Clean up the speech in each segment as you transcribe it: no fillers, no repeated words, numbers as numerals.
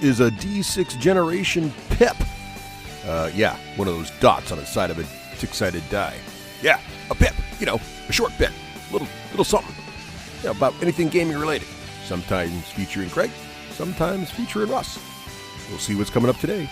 is a D6 generation Pip. Yeah, one of those dots on the side of a six-sided die. Yeah, a Pip. You know, a short Pip. Little something. Yeah, about anything gaming related. Sometimes featuring Craig, sometimes featuring Russ. We'll see what's coming up today.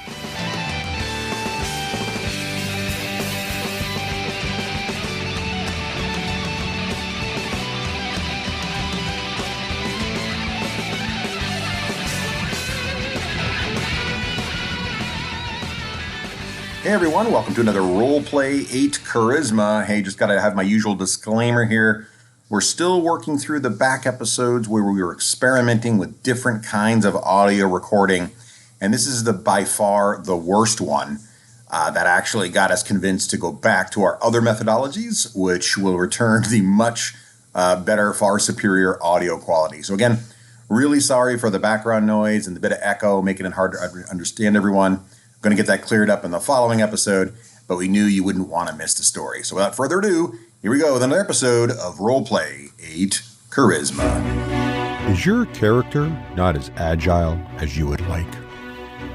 Hey everyone, welcome to another Roleplay 8 Charisma. Hey, just got to have my usual disclaimer here. We're still working through the back episodes where we were experimenting with different kinds of audio recording. And this is by far the worst one that actually got us convinced to go back to our other methodologies, which will return the much better, far superior audio quality. So again, really sorry for the background noise and the bit of echo, making it hard to understand everyone. Going to get that cleared up in the following episode, but we knew you wouldn't want to miss the story. So without further ado, here we go with another episode of Roleplay 8 Charisma. Is your character not as agile as you would like?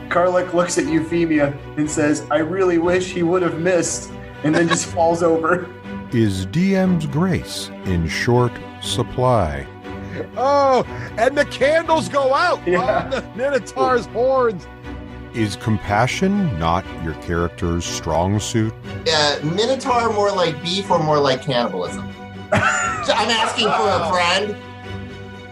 Klarg looks at Euphemia and says, I really wish he would have missed, and then just falls over. Is DM's grace in short supply? Oh, and the candles go out Yeah. on the Minotaur's horns. Is compassion not your character's strong suit? Minotaur more like beef or more like cannibalism? So I'm asking for a friend.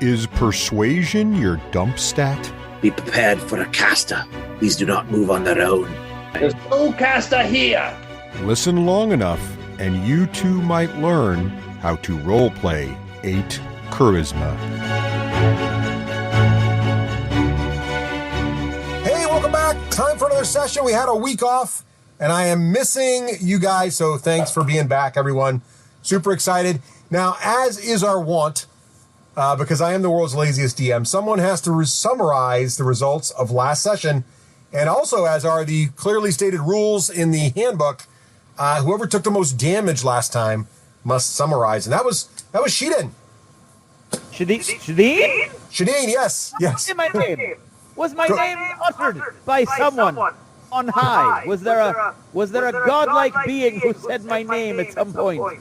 Is persuasion your dump stat? Be prepared for a caster. Please do not move on their own. There's no caster here. Listen long enough, and you too might learn how to roleplay 8 Charisma. Hey, welcome back. Time for another session. We had a week off, and I am missing you guys, so thanks for being back, everyone. Super excited. Now, as is our wont, because I am the world's laziest DM, someone has to summarize the results of last session, and also, as are the clearly stated rules in the handbook, whoever took the most damage last time must summarize, and that was Shedin. Shadeen? Shedin, yes. What's my name? Was my name uttered by someone on high? Was there a godlike being who said my name at some point?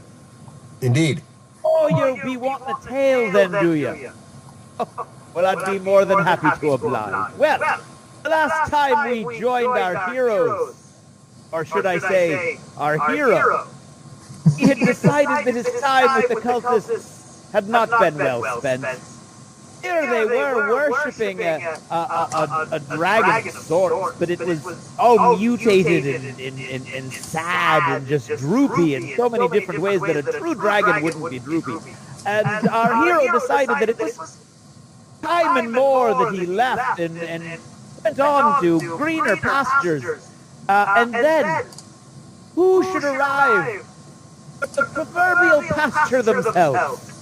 Indeed. Oh, you'll be wanting a tale then, do you? Oh, well, I'd be more than happy to oblige. Well, the last time we joined our heroes, or should I say, our hero, he had decided that his time with the cultists had not been well spent. Here they were worshipping a dragon of sorts, but it was all mutated and sad and just droopy in so many different ways that a true dragon wouldn't be droopy. And our hero decided that it was time and more that he left and went on to greener pastures. And then, who should arrive but the proverbial pasture themselves?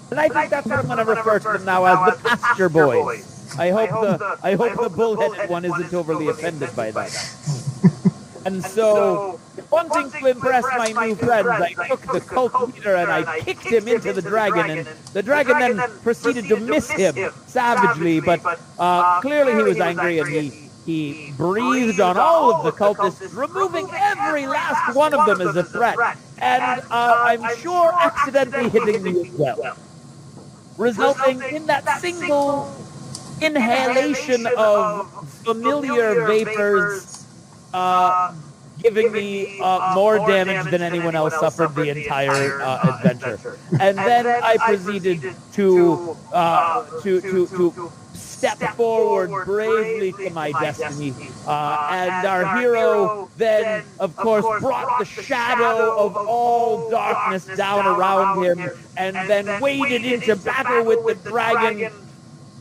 And I think that's what I'm going to refer to them now as the pasture boys. I hope the bull-headed one isn't overly offended by that. And so, wanting to impress my new friends, I took the cult leader and I kicked him into the dragon, and the dragon then proceeded to miss him savagely, but clearly he was angry and he breathed on all of the cultists, removing every last one of them as a threat, and I'm sure accidentally hitting me as well, resulting in that single inhalation of familiar vapors, giving me more damage than anyone else suffered the entire adventure. And then I proceeded to step forward bravely to my destiny. And our hero then, of course, brought the shadow of all darkness down around him and then waded into battle with the dragon.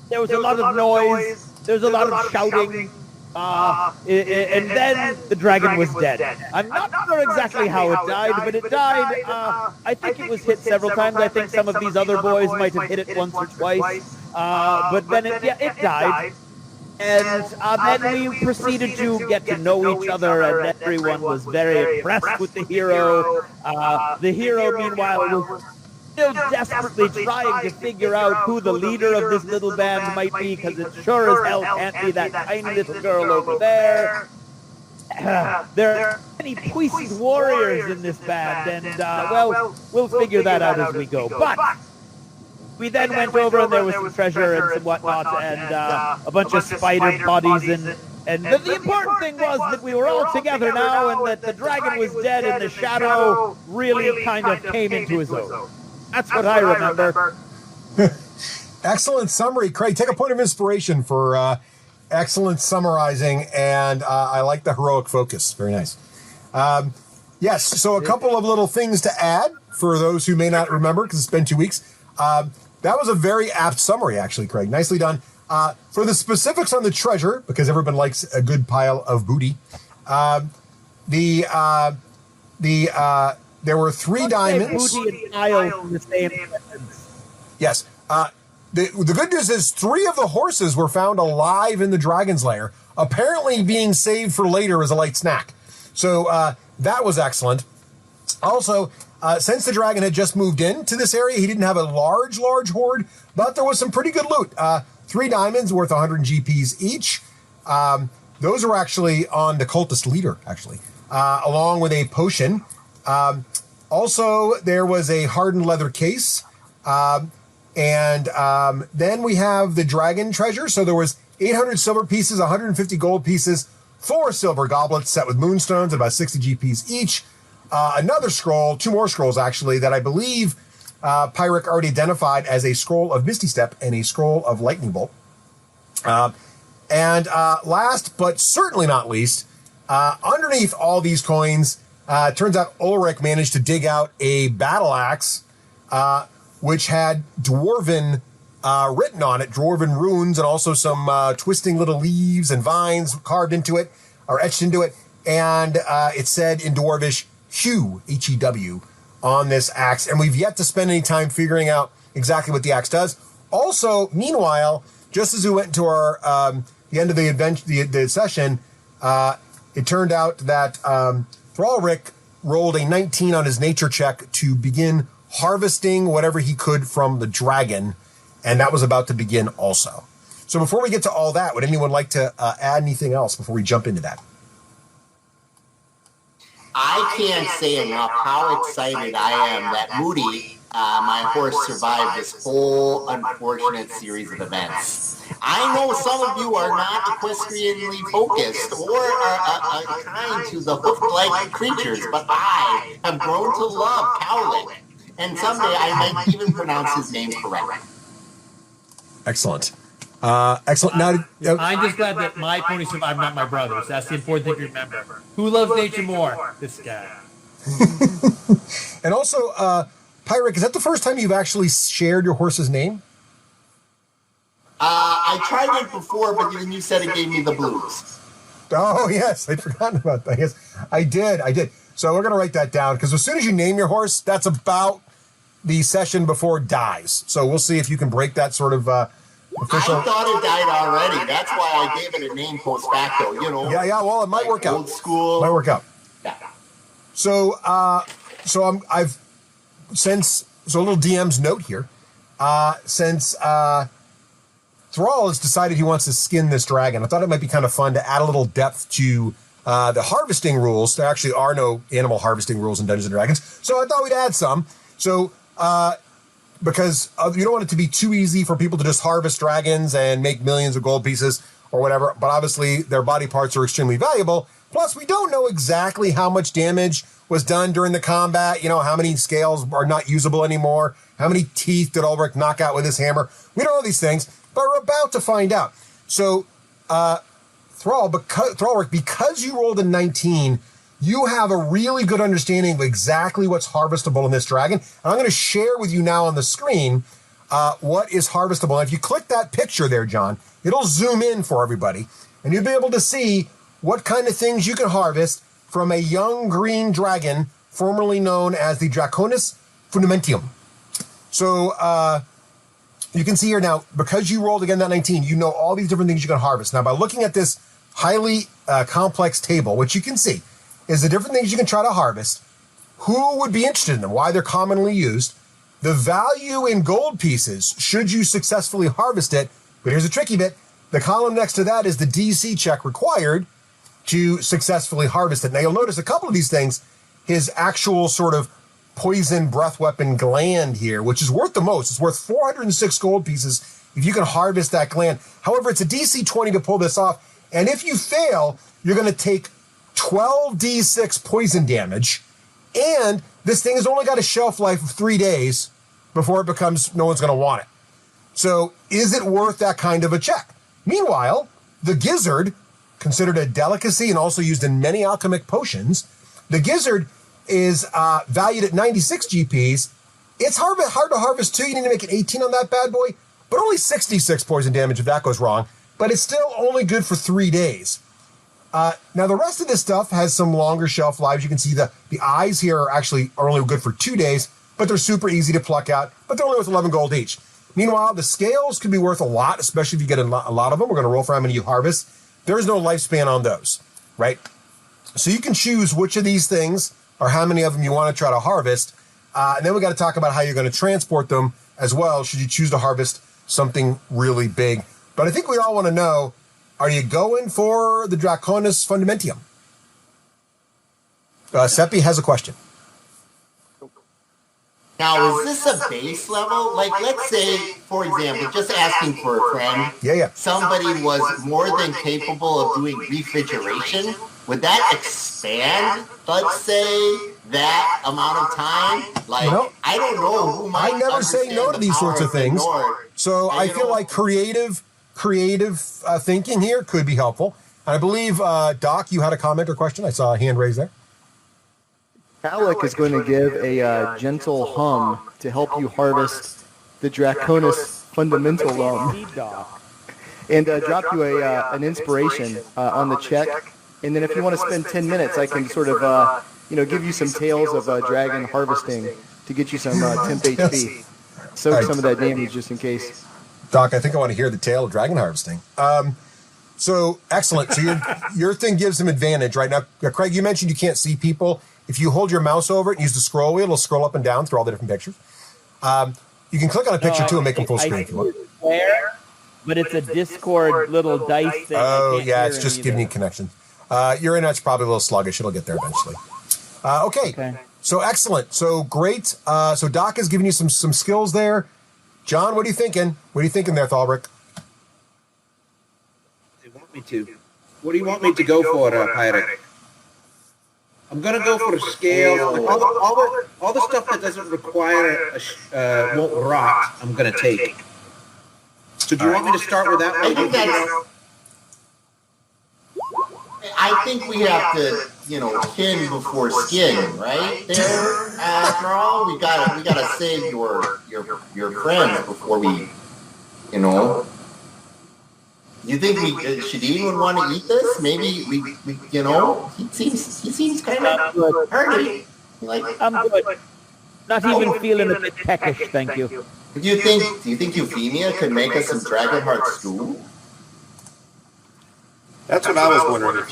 There was a lot of noise. There was a lot of shouting. And then the dragon was dead. I'm not sure exactly how it died, but it died. I think it was hit several times. I think some of these other boys might have hit it once or twice. But then it died. And then we proceeded to get to know each other, and everyone was very impressed with the hero. The hero, meanwhile, was still desperately trying to figure out who the leader of this little band might be, because it sure as hell can't be that tiny little girl over there. There are many puissant warriors in this band, and, well, we'll figure that out as we go. But we then went over, and there was some treasure and some whatnot, and a bunch of spider bodies, and the important thing was that we were all together now, and that the dragon was dead, and the shadow really kind of came into his own. That's what I remember. Excellent summary, Craig. Take a point of inspiration for excellent summarizing, and I like the heroic focus. Very nice. Yes, so a couple of little things to add for those who may not remember, because it's been 2 weeks. That was a very apt summary, actually, Craig. Nicely done. For the specifics on the treasure, because everyone likes a good pile of booty, there were 3 diamonds. Booty and pile in the same sentence. Yes. The good news is 3 of the horses were found alive in the dragon's lair, apparently being saved for later as a light snack. So that was excellent. Also, since the dragon had just moved into this area, he didn't have a large hoard, but there was some pretty good loot. 3 diamonds worth 100 GPs each. Those were actually on the cultist leader, actually, along with a potion. Also, there was a hardened leather case. And then we have the dragon treasure. So there was 800 silver pieces, 150 gold pieces, 4 silver goblets set with moonstones, about 60 GPs each. Another scroll, 2 more scrolls actually, that I believe Pyric already identified as a scroll of Misty Step and a scroll of Lightning Bolt. And last, but certainly not least, underneath all these coins, turns out Ulrich managed to dig out a battle axe, which had Dwarven written on it, Dwarven runes, and also some twisting little leaves and vines carved into it, or etched into it. And it said in Dwarvish, Hew, H-E-W, on this axe. And we've yet to spend any time figuring out exactly what the axe does. Also, meanwhile, just as we went to our the end of the adventure, the session, it turned out that Thralric rolled a 19 on his nature check to begin harvesting whatever he could from the dragon, and that was about to begin also. So before we get to all that, would anyone like to add anything else before we jump into that? I can't say enough how excited I am that Moody, my horse, survived this whole unfortunate series of events. I know some of you are not equestrianly focused or are kind to the hoofed-like creatures, but I have grown to love Cowlick, and someday I might even pronounce his name correctly. Excellent. Excellent. Now, I'm just glad that my pony survived, not my brother's. That's the important thing to remember. Who loves nature more? This guy. And also, Pyric, is that the first time you've actually shared your horse's name? I tried it before, but then you said it gave me the blues. Oh, yes. I'd forgotten about that. Yes, I did. So we're going to write that down, because as soon as you name your horse, that's about the session before it dies. So we'll see if you can break that sort of official... I thought it died already. That's why I gave it a name post facto, you know. Yeah, well, it might work out. Old school. Might work out. Yeah. So, I've since, so a little DM's note here. Since Thrall has decided he wants to skin this dragon, I thought it might be kind of fun to add a little depth to the harvesting rules. There actually are no animal harvesting rules in Dungeons & Dragons, so I thought we'd add some. So, because you don't want it to be too easy for people to just harvest dragons and make millions of gold pieces or whatever, but obviously their body parts are extremely valuable. Plus, we don't know exactly how much damage was done during the combat, you know, how many scales are not usable anymore, how many teeth did Ulrich knock out with his hammer. We don't know these things, but we're about to find out. So, Thralric, because you rolled a 19, you have a really good understanding of exactly what's harvestable in this dragon. And I'm going to share with you now on the screen what is harvestable. And if you click that picture there, John, it'll zoom in for everybody. And you'll be able to see what kind of things you can harvest from a young green dragon, formerly known as the Draconis Fundamentum. So you can see here now, because you rolled again that 19, you know all these different things you can harvest. Now, by looking at this highly complex table, which you can see is the different things you can try to harvest, who would be interested in them, why they're commonly used, the value in gold pieces should you successfully harvest it. But here's the tricky bit. The column next to that is the DC check required to successfully harvest it. Now, you'll notice a couple of these things, his actual sort of poison breath weapon gland here, which is worth the most. It's worth 406 gold pieces if you can harvest that gland. However, it's a DC 20 to pull this off. And if you fail, you're going to take 12 D6 poison damage. And this thing has only got a shelf life of 3 days before it becomes no one's going to want it. So is it worth that kind of a check? Meanwhile, the gizzard, considered a delicacy and also used in many alchemic potions, the gizzard is valued at 96 GPs. It's hard to harvest too. You need to make an 18 on that bad boy, but only 66 poison damage if that goes wrong. But it's still only good for 3 days. Now, the rest of this stuff has some longer shelf lives. You can see the eyes here are only good for 2 days, but they're super easy to pluck out, but they're only worth 11 gold each. Meanwhile, the scales could be worth a lot, especially if you get a lot of them. We're going to roll for how many you harvest. There is no lifespan on those, right? So you can choose which of these things or how many of them you want to try to harvest. And then we got to talk about how you're going to transport them as well, should you choose to harvest something really big. But I think we all want to know, are you going for the Draconis Fundamentium? Seppi has a question. Now, is this a base level? Like, let's say, for example, just asking for a friend, somebody was more than capable of doing refrigeration. Would that expand, let's say, that amount of time? Like, I don't know who might I never say no to these sorts of things. So I feel like creative thinking here could be helpful. And I believe, Doc, you had a comment or question? I saw a hand raised there. Klarg is going to give a gentle hum to help you harvest the Draconis Fundamental and drop you an inspiration on the check. And then if you want to spend 10 minutes, I can sort of give you some tales of dragon harvesting to get you some temp HP. Soak some of that damage just in case. Doc, I think I want to hear the tale of dragon harvesting. So excellent. So your thing gives him advantage right now. Craig, you mentioned you can't see people. If you hold your mouse over it and use the scroll wheel, it'll scroll up and down through all the different pictures. You can click on a picture too and make them full screen if you want. But it's a Discord little dice thing. Oh yeah, it's just giving you connections. Your internet's probably a little sluggish. It'll get there eventually. Okay. So excellent. So great. So Doc has given you some skills there. John, what are you thinking? What are you thinking there, Thalbrick? They want me to. What do you want me to go for, Pyric? I'm going to go for a scale. Like all the stuff that doesn't require won't rot, I'm going to take. So do you want me to start with that one? I think we have to, kin before skin, right? There, after all, we gotta save your friends before we, You think Shadeen would want to eat this? Maybe we he seems kind of hurry. I'm good. Not even feeling a bit peckish, thank you. Do you think Euphemia could make us some Dragonheart stew? That's what I was wondering.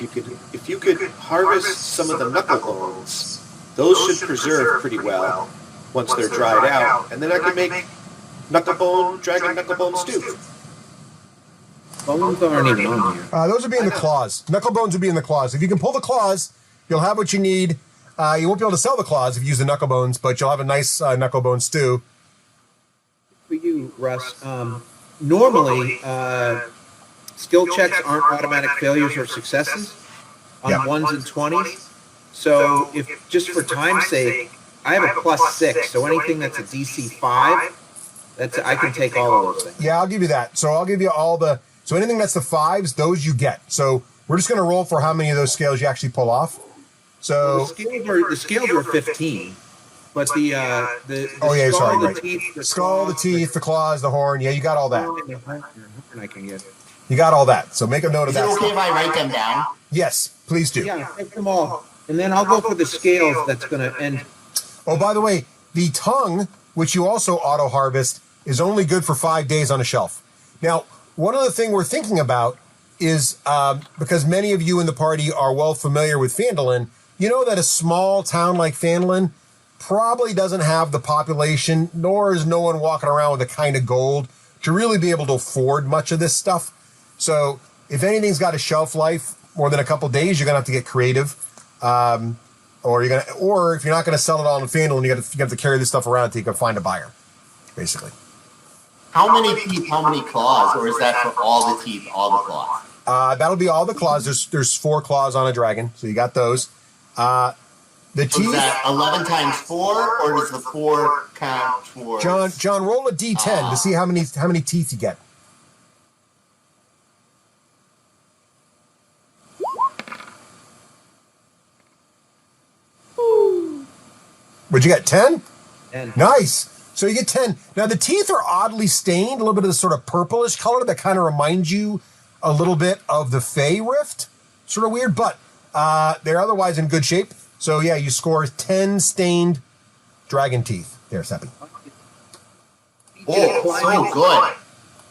If you could harvest some of the knuckle bones, those should preserve pretty well once they're dried out, and then I can make dragon knuckle bone stew. Bones aren't even on here. Those would be in the claws. Knuckle bones would be in the claws. If you can pull the claws, you'll have what you need. You won't be able to sell the claws if you use the knuckle bones, but you'll have a nice knuckle bone stew. For you, Russ, normally skill checks aren't automatic failures or successes on 1s and 20s. So if just for time's sake, I have a +6, so anything that's a DC 5, I can take all of those things. Yeah, I'll give you that. So I'll give you so anything that's the 5s, those you get. So we're just going to roll for how many of those scales you actually pull off. So the scales are 15, but the skull, the teeth, the claws, the horn. Yeah, you got all that. I can get. You got all that. So make a note of that. Is it okay if I write them down? Yes, please do. Yeah, take them all, and then I'll go for the scales. That's going to end. Oh, by the way, the tongue, which you also auto harvest, is only good for 5 days on a shelf. Now, one other thing we're thinking about is because many of you in the party are well familiar with Phandalin, you know that a small town like Phandalin probably doesn't have the population, nor is no one walking around with the kind of gold to really be able to afford much of this stuff. So if anything's got a shelf life more than a couple days, you're gonna have to get creative, or if you're not gonna sell it all in FanDuel, and you have to carry this stuff around until you can find a buyer, basically. How many teeth? How many claws? Or is that for all the teeth, all the claws? That'll be all the claws. There's 4 claws on a dragon, so you got those. The teeth. Is that 11 times 4, or does the 4 count towards? John, roll a D10 to see how many teeth you get. What'd you get? 10? 10. Nice. So you get 10. Now the teeth are oddly stained, a little bit of the sort of purplish color that kind of reminds you a little bit of the Fey Rift. Sort of weird, but they're otherwise in good shape. So yeah, you score 10 stained dragon teeth. There, Seppi. Oh, so good.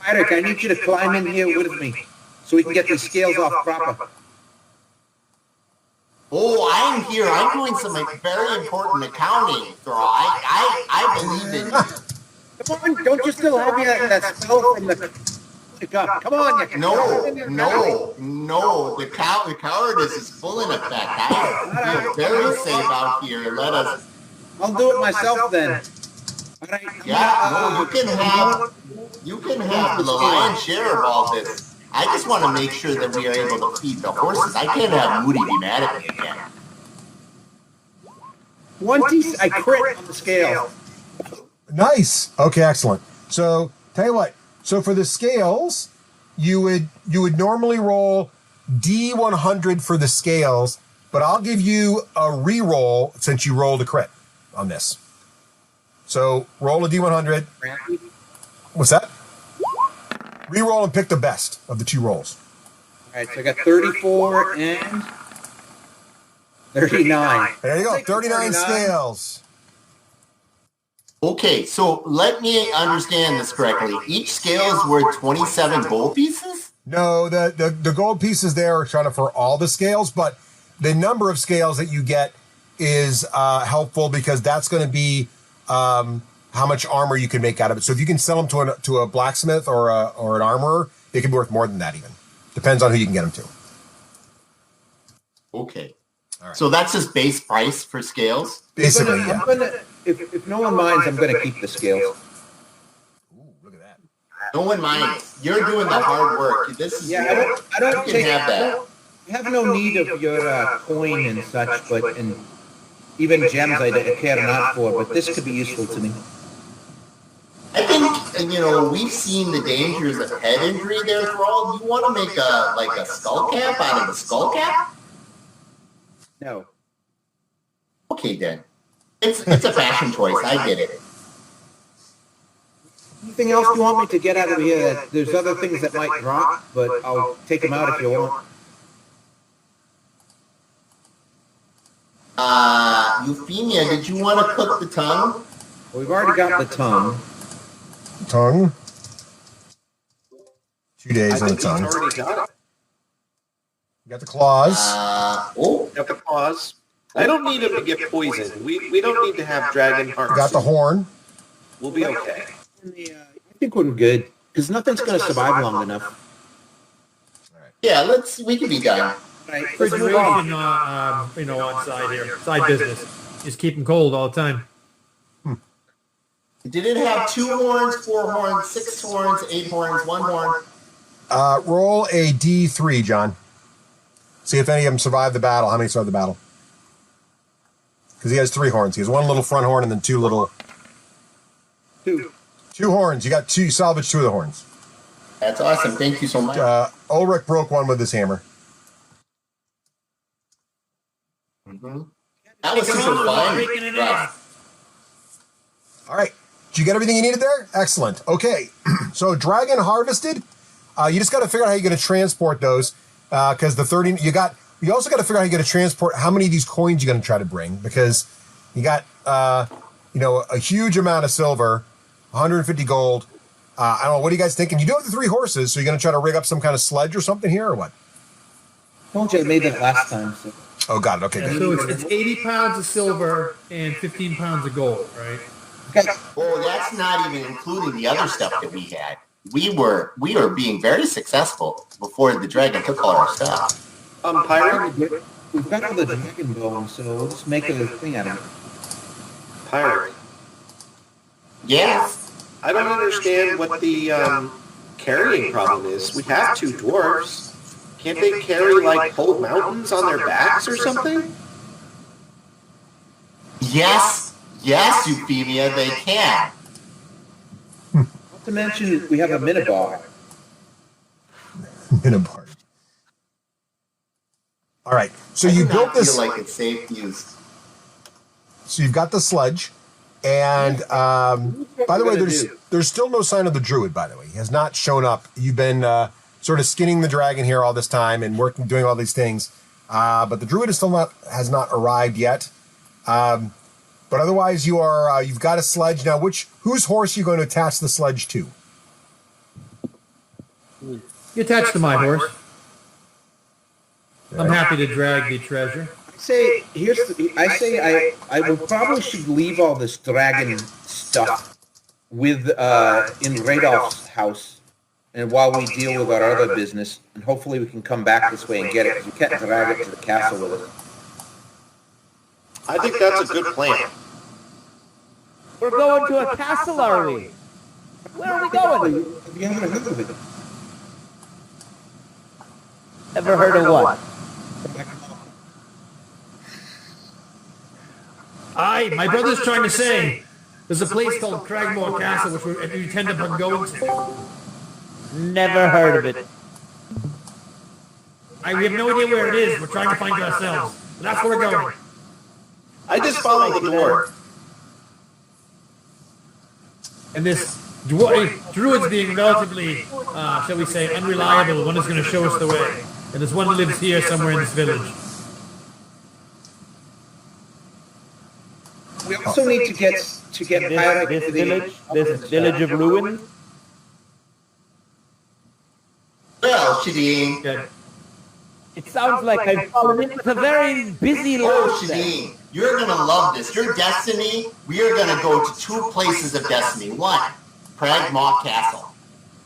Eric, I need you to climb in here with me so we can get these scales off proper. Oh, I'm here. I'm doing some very important accounting, Thor. I believe in you. Come on, don't you still have that spell from the... Come on, you No. The cowardice is full in effect. I feel very safe out here. Let us... I'll do it myself then. All right. Yeah, you can have the lion's share of all this. I just want to make sure that we are able to feed the horses. I can't have Moody be mad at me again. 20, I crit on the scale. Nice. Okay, excellent. So, tell you what. So for the scales, you would normally roll D100 for the scales, but I'll give you a re-roll since you rolled a crit on this. So roll a D100. What's that? Re-roll and pick the best of the 2 rolls. All right, so I got 34 and 39. There you go, 39 scales. Okay, so let me understand this correctly. Each scale is worth 27 gold pieces? No, the gold pieces there are kind of for all the scales, but the number of scales that you get is helpful because that's going to be how much armor you can make out of it. So if you can sell them to a blacksmith or an armorer, they can be worth more than that even. Depends on who you can get them to. Okay. All right. So that's just base price for scales? Basically, yeah. If no one minds, I'm going to keep the scales. Ooh, look at that. No one minds. You're doing the hard work. This is I don't have that. I have no need of your coin and such, and even gems I care not for, but this could be useful to me. I think, we've seen the dangers of head injury there, Thrall. You want to make a skull cap out of the skull cap? No. Okay, then. It's a fashion choice. I get it. Anything else you want me to get out of here? There's other things that might drop, but I'll take them out if you want. Euphemia, did you want to cook the tongue? Well, we've already got the tongue. Tongue? 2 days on the tongue. Already got it. You got the claws. Got the claws. I don't need him to get poisoned. We don't need to have dragon hearts. You got the horn. We'll be okay. I think we're good because nothing's going to survive long enough. Yeah, we can be done. Right. Refrigeration, on side here. Side business. Just keep them cold all the time. Did it have 2 horns, 4 horns, 6 horns, 8 horns, 1 horn? Roll a D3, John. See if any of them survive the battle. How many survive the battle? Because he has 3 horns. He has 1 little front horn and then 2 little... 2 horns. You got 2. You salvaged 2 of the horns. That's awesome. Thank you so much. Ulrich broke 1 with his hammer. Mm-hmm. That was super fun. Right. All right. Did you get everything you needed there? Excellent. Okay. So dragon harvested. You just got to figure out how you're going to transport those because the 30 you also got to figure out how you're going to transport how many of these coins you're going to try to bring because you got a huge amount of silver, 150 gold. I don't know. What are you guys thinking? You do have the 3 horses, so you're going to try to rig up some kind of sledge or something here or what? I told you I made that last time. So. Oh, got it. Okay, good. So it's 80 pounds of silver and 15 pounds of gold, right? Oh, that's not even including the other stuff that we had. We were being very successful before the dragon took all our stuff. Pirate? We've got all the dragon bones, so we'll just make a thing out of it. Pirate. Yes. I don't understand what the carrying problem is. We have 2 dwarves. Can't they carry, like, whole mountains on their backs or something? Yes, Euphemia, they can. Not to mention, we have a minibar. Minibar. All right, so you built this. I feel like it's safe to use. So you've got the sludge, and by the way, there's still no sign of the druid. By the way, he has not shown up. You've been sort of skinning the dragon here all this time and doing all these things, but the druid has not arrived yet. But otherwise, you've got a sledge now. Whose horse are you going to attach the sledge to? You attach to my horse. I'm happy to drag the treasure. I would probably should leave all this dragon stuff with in Radolf's house, and while we deal with our other business, and hopefully we can come back this way and get it, because we can't drag it to the castle with us. I think that's a good plan. We're going to a castle, are we? Where are we going? Have you ever heard of it? Ever heard of what? Aye, my brother's trying to say there's a place called Cragmore Castle which we tend to going to. Never heard of it. We have no idea where it is. We're trying to find it ourselves. But that's where we're going. I just follow the door. And this druid's being relatively, shall we say, unreliable. One is going to show us the way. And there's one who lives here somewhere in this village. We also need to get this village of ruin. Well, Shadeen. Yeah. It sounds like I've fallen into a very busy life. Oh, Shadeen, you're going to love this. Your destiny, we are going to go to 2 places of destiny. 1, Cragmore Castle,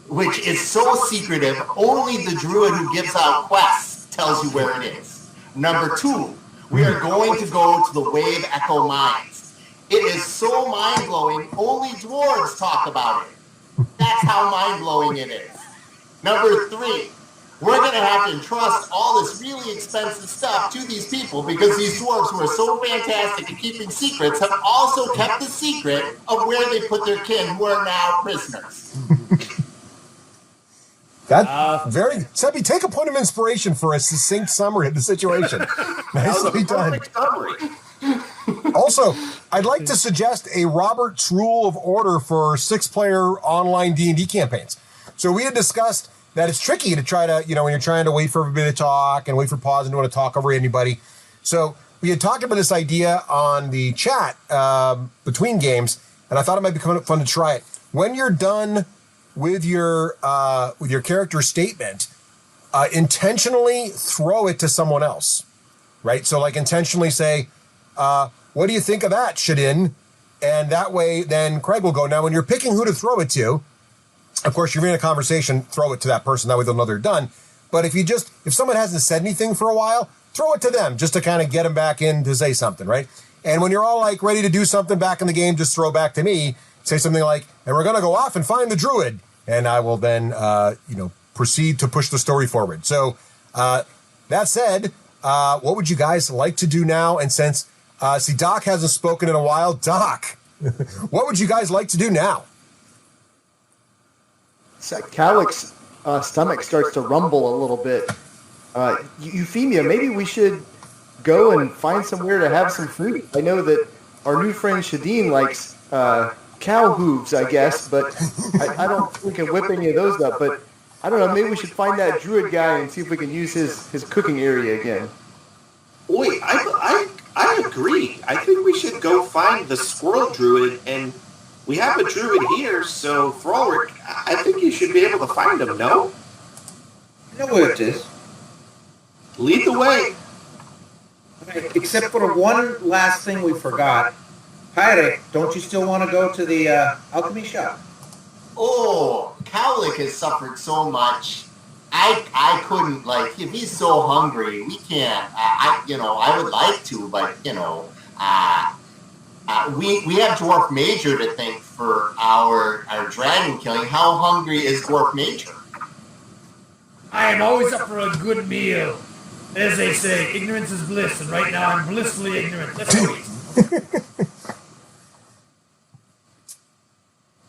which is so secretive, only the druid who gives out quests tells you where it is. Number 2, we are going to go to the Wave Echo Mines. It is so mind-blowing, only dwarves talk about it. That's how mind-blowing it is. Number 3, we're going to have to entrust all this really expensive stuff to these people because these dwarves who are so fantastic at keeping secrets have also kept the secret of where they put their kin who are now prisoners. That's very... Sebby, take a point of inspiration for a succinct summary of the situation. Nicely done. Also, I'd like to suggest a Robert's Rule of Order for 6-player online D&D campaigns. So we had discussed that it's tricky to try to, when you're trying to wait for everybody to talk and wait for pause and don't want to talk over anybody. So we had talked about this idea on the chat between games, and I thought it might be fun to try it. When you're done with your character statement, intentionally throw it to someone else, right? So like intentionally say, what do you think of that, Shadin? And that way, then Craig will go. Now, when you're picking who to throw it to, of course, you're in a conversation, throw it to that person. That way they'll know they're done. But if someone hasn't said anything for a while, throw it to them just to kind of get them back in to say something, right? And when you're all like ready to do something back in the game, just throw back to me. Say something like, and we're going to go off and find the druid. And I will then, proceed to push the story forward. So that said, what would you guys like to do now? And since, Doc hasn't spoken in a while, Doc, what would you guys like to do now? Calic's stomach starts to rumble a little bit. Euphemia, maybe we should go and find somewhere to have some food. I know that our new friend Shadeen likes cow hooves, I guess, but I don't think we can whip any of those up. But I don't know, maybe we should find that druid guy and see if we can use his cooking area again. Wait, I agree. I think we should go find the squirrel druid, and we have a druid here, so Frolic, I think you should be able to find him, no? I know where it is. Lead the way. Except for one last thing we forgot. Pyre, don't you still want to go to the alchemy shop? Oh, Klarg has suffered so much. I couldn't, like, if he's so hungry, we can't. I would like to, but we have Dwarf Major to thank for our dragon killing. How hungry is Dwarf Major? I am always up for a good meal. As they say, ignorance is bliss, and right now I'm blissfully ignorant. Let's go eat.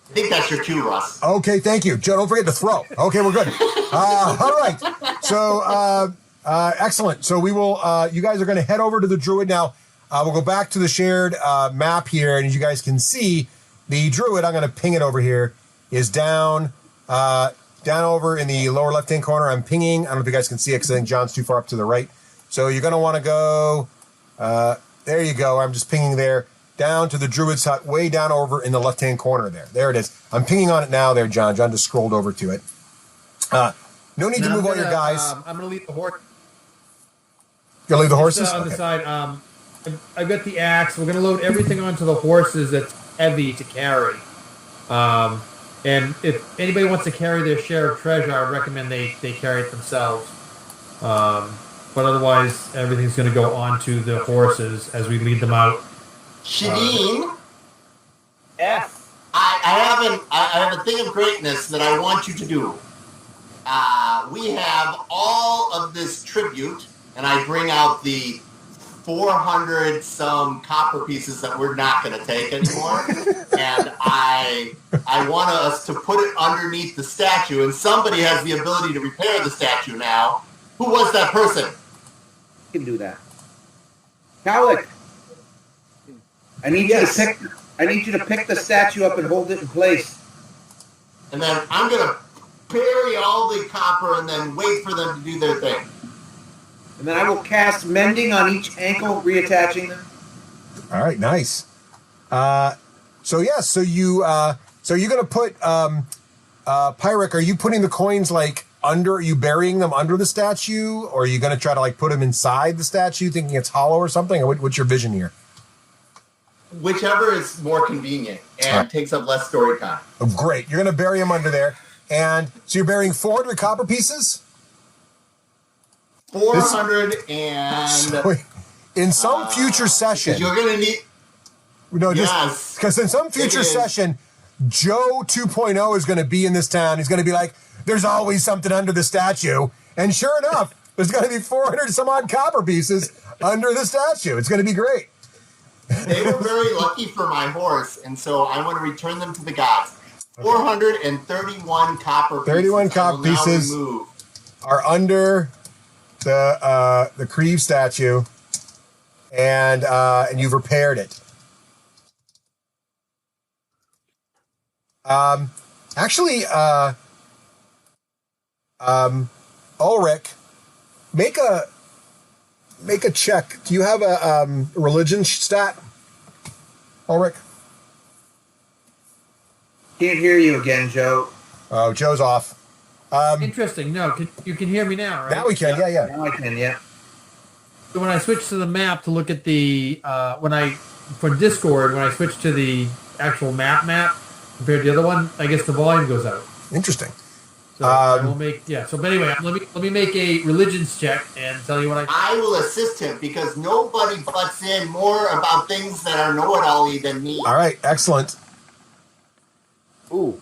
I think that's your cue, Russ. Okay, thank you. Joe, don't forget to throw. Okay, we're good. All right. So, excellent. So we will, you guys are going to head over to the Druid now. We'll go back to the shared map here, and as you guys can see, the Druid, I'm going to ping it over here, is down over in the lower left-hand corner. I'm pinging. I don't know if you guys can see it because I think John's too far up to the right. So you're going to want to go, there you go. I'm just pinging there. Down to the Druid's hut, way down over in the left-hand corner there. There it is. I'm pinging on it now there, John. John just scrolled over to it. No need to move all your guys. I'm going to leave the horse. You're going to leave the horses? On the side. I've got the axe. We're going to load everything onto the horses that's heavy to carry. And if anybody wants to carry their share of treasure, I would recommend they carry it themselves. But otherwise, everything's going to go onto the horses as we lead them out. Shadeen? Yes. I have a thing of greatness that I want you to do. We have all of this tribute, and I bring out the 400 some copper pieces that we're not going to take anymore, and I want us to put it underneath the statue, and somebody has the ability to repair the statue now. Who was that person? You can do that. Klarg, I need you to pick the statue up and hold it in place. And then I'm going to bury all the copper and then wait for them to do their thing. And then I will cast Mending on each ankle, reattaching them. All right, nice. So you're going to put, Pyric, are you putting the coins like under, are you burying them under the statue? Or are you going to try to like put them inside the statue thinking it's hollow or something? Or what's your vision here? Whichever is more convenient and takes up less story time. Oh, great. You're going to bury them under there. And so you're burying 400 copper pieces? 400 and... So in some future session... You're going to need... No, yes. Because in some future session, Joe 2.0 is going to be in this town. He's going to be like, there's always something under the statue. And sure enough, there's going to be 400 some odd copper pieces under the statue. It's going to be great. They were very lucky for my horse, and so I want to return them to the gods. 431 copper pieces. 31 copper pieces are under the Kreve statue, and you've repaired it. Ulrich, make a check. Do you have a religion stat, Ulrich? Can't hear you again, Joe. Oh, Joe's off. Interesting. No, you can hear me now, right? Now we can. Yeah. Now I can, yeah. So when I switch to the map to look at the for Discord, when I switch to the actual map compared to the other one, I guess the volume goes out. Interesting. So I will make So, but anyway, let me make a religions check and tell you what I will assist him because nobody butts in more about things that are know-it-all-y than me. All right, excellent. Ooh.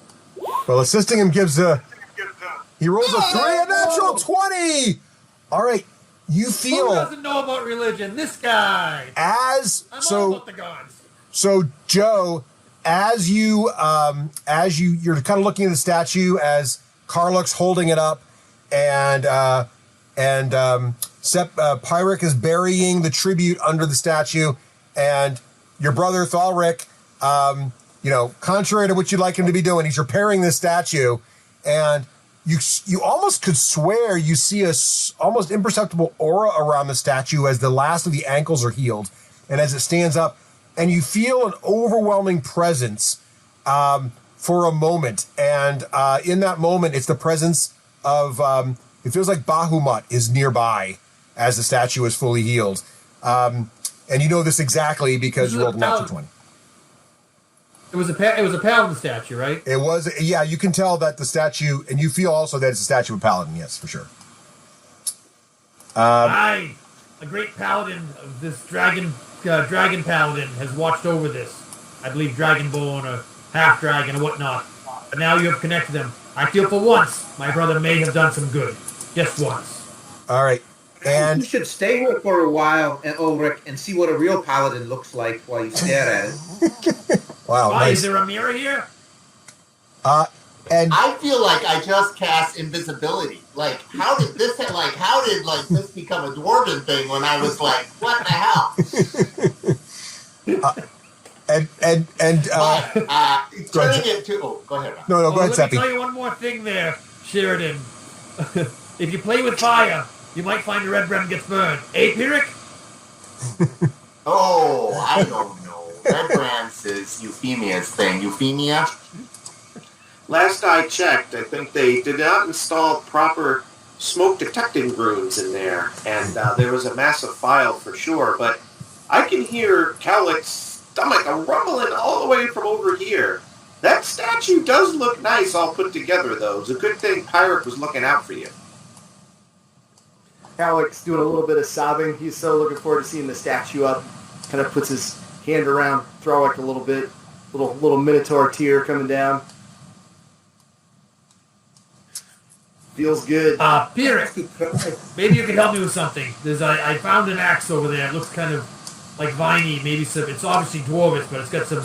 Well, assisting him gives he rolls a 3, a natural 20. All right, you feel. Who doesn't know about religion? This guy. I'm all about the gods. So Joe, as you're kind of looking at the statue as Klarg's holding it up, and Pyric is burying the tribute under the statue, and your brother Thalric, contrary to what you'd like him to be doing, he's repairing this statue, and you almost could swear you see a almost imperceptible aura around the statue as the last of the ankles are healed, and as it stands up, and you feel an overwhelming presence for a moment, and in that moment, it's the presence of, it feels like Bahamut is nearby as the statue is fully healed. And you know this exactly because you rolled a natural 20. It was a paladin statue, right? It was, yeah, you can tell that the statue, and you feel also that it's a statue of a paladin, yes, for sure. A great paladin of this dragon paladin has watched over this. I believe Dragonborn or half dragon or whatnot. But now you have connected them. I feel for once my brother may have done some good. Just once. All right. And you should stay here for a while, Ulrich, and see what a real paladin looks like while you stare at it. Wow. Why, Nice. is there a mirror here? And I feel like I just cast invisibility. Like, how did this become a dwarven thing when I was like, what the hell? Turning it to... Oh, go ahead. No, go ahead, Let Seppi. me tell you one more thing there, Sheridan. If you play with fire, you might find your red brand gets burned. Pyrrhic? Oh, I don't know. Red Brand's is Euphemia's thing. Euphemia? Last I checked, I think they did not install proper smoke detecting runes in there, and there was a massive file for sure, but I can hear Klarg's stomach rumbling all the way from over here. That statue does look nice all put together, though. It's a good thing Pyrrhic was looking out for you. Klarg's doing a little bit of sobbing. He's so looking forward to seeing the statue up. Kind of puts his hand around Throwwick a little bit. Little minotaur tear coming down. Feels good. Pyrrhic, maybe you could help me with something. I found an axe over there. It looks kind of like viney. Maybe it's obviously dwarvish, but it's got some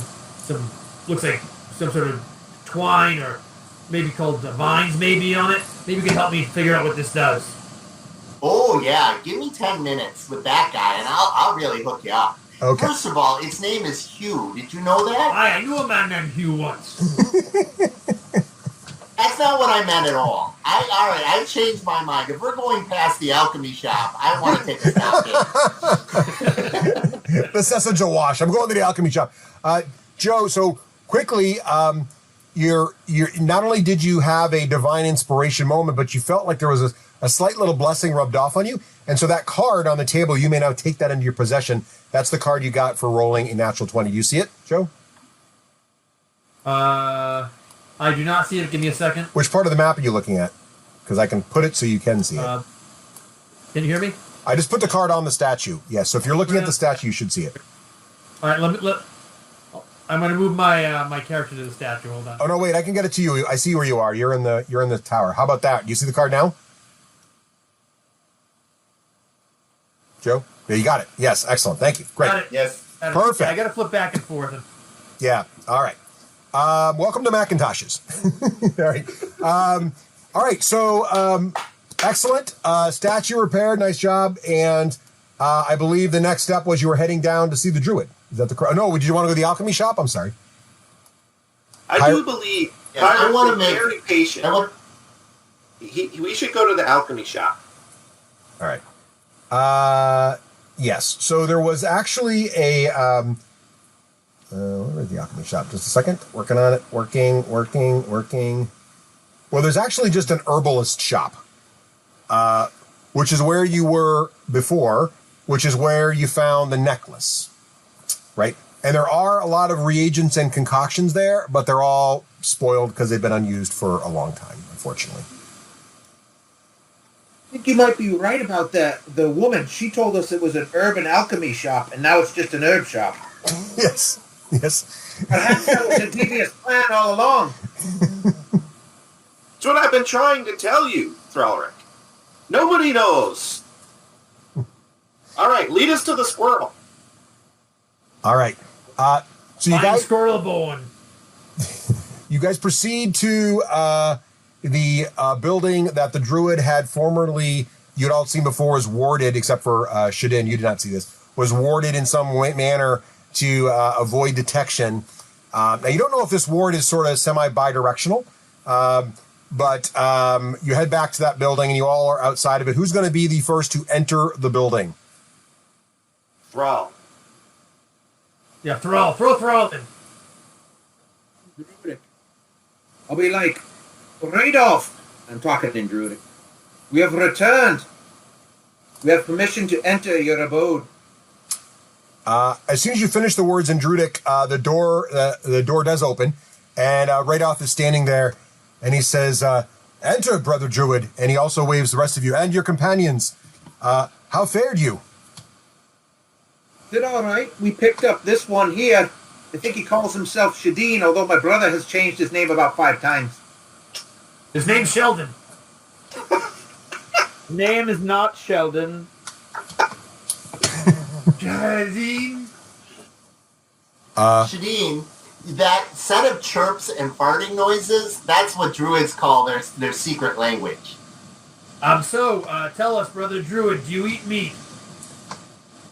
looks like some sort of twine or maybe called vines maybe on it. Maybe you can help me figure out what this does. Oh, yeah. Give me 10 minutes with that guy, and I'll really hook you up. Okay. First of all, its name is Hugh. Did you know that? I knew a man named Hugh once. That's not what I meant at all. All right, I've changed my mind. If we're going past the alchemy shop, I want to take a stop here. The Cessa Jawash. I'm going to the alchemy shop. Joe, so quickly, you're not only did you have a divine inspiration moment, but you felt like there was a slight little blessing rubbed off on you. And so that card on the table, you may now take that into your possession. That's the card you got for rolling a natural 20. Do you see it, Joe? I do not see it. Give me a second. Which part of the map are you looking at? Because I can put it so you can see it. Can you hear me? I just put the card on the statue. Yes, so if you're looking at the statue, you should see it. All right, I'm going to move my character to the statue. Hold on. Oh no, wait! I can get it to you. I see where you are. You're in the tower. How about that? Do you see the card now, Joe? There, you got it. Yes, excellent. Thank you. Great. Got it. Yes. Perfect. I got to flip back and forth. Yeah. All right. Welcome to Macintoshes. All right. All right. So, excellent. Statue repaired. Nice job. And I believe the next step was you were heading down to see the druid. Is that the correct? No. Did you want to go to the alchemy shop? I'm sorry. I do believe. Yeah, I want to make very patient. We should go to the alchemy shop. All right. Yes. So there was actually a. Where's the alchemy shop? Just a second. Working on it. Working. Well, there's actually just an herbalist shop, which is where you were before, which is where you found the necklace, right? And there are a lot of reagents and concoctions there, but they're all spoiled because they've been unused for a long time, unfortunately. I think you might be right about that. The woman, she told us it was an urban alchemy shop, and now it's just an herb shop. Yes. Perhaps that was a devious plan all along. It's what I've been trying to tell you, Thrallrick. Nobody knows. All right, lead us to the squirrel. All right. So you guys, Squirrelborn. you guys proceed to the building that the druid had formerly, you'd all seen before, was warded, except for Shadin, you did not see this, was warded in some manner to avoid detection. Now, you don't know if this ward is sort of semi-bidirectional, but you head back to that building and you all are outside of it. Who's going to be the first to enter the building? Thrall. Yeah, Thrall. Throw Thrall in. I'll be like, Radolf, I'm talking in Druidic. We have returned. We have permission to enter your abode. As soon as you finish the words in Druidic, the door does open, and Radoth is standing there, and he says, "Enter, brother Druid," and he also waves the rest of you and your companions. How fared you? Did all right. We picked up this one here. I think he calls himself Shadeen, although my brother has changed his name about 5 times. His name's Sheldon. Name is not Sheldon. Shadeen. Shadeen, that set of chirps and farting noises, that's what druids call their secret language. Tell us, brother Druid, do you eat meat?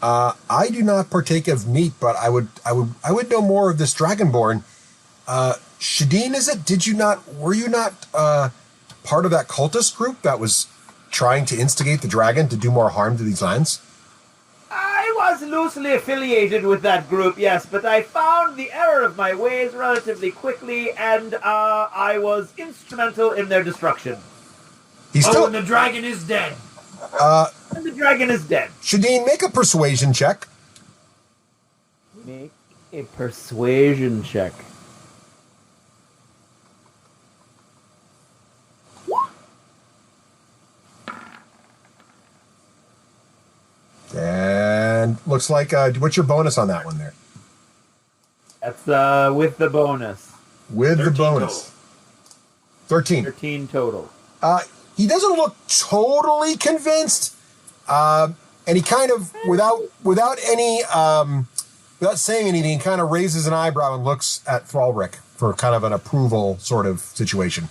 I do not partake of meat, but I would know more of this Dragonborn. Shadeen, is it? Were you not part of that cultist group that was trying to instigate the dragon to do more harm to these lands? I was loosely affiliated with that group, yes, but I found the error of my ways relatively quickly, and I was instrumental in their destruction. And the dragon is dead. And the dragon is dead. Shadeen, make a persuasion check. Make a persuasion check. And looks like, what's your bonus on that one there? That's with the bonus. With the bonus. 13. 13 total. He doesn't look totally convinced. And he kind of, without saying anything, kind of raises an eyebrow and looks at Thrallrick for kind of an approval sort of situation.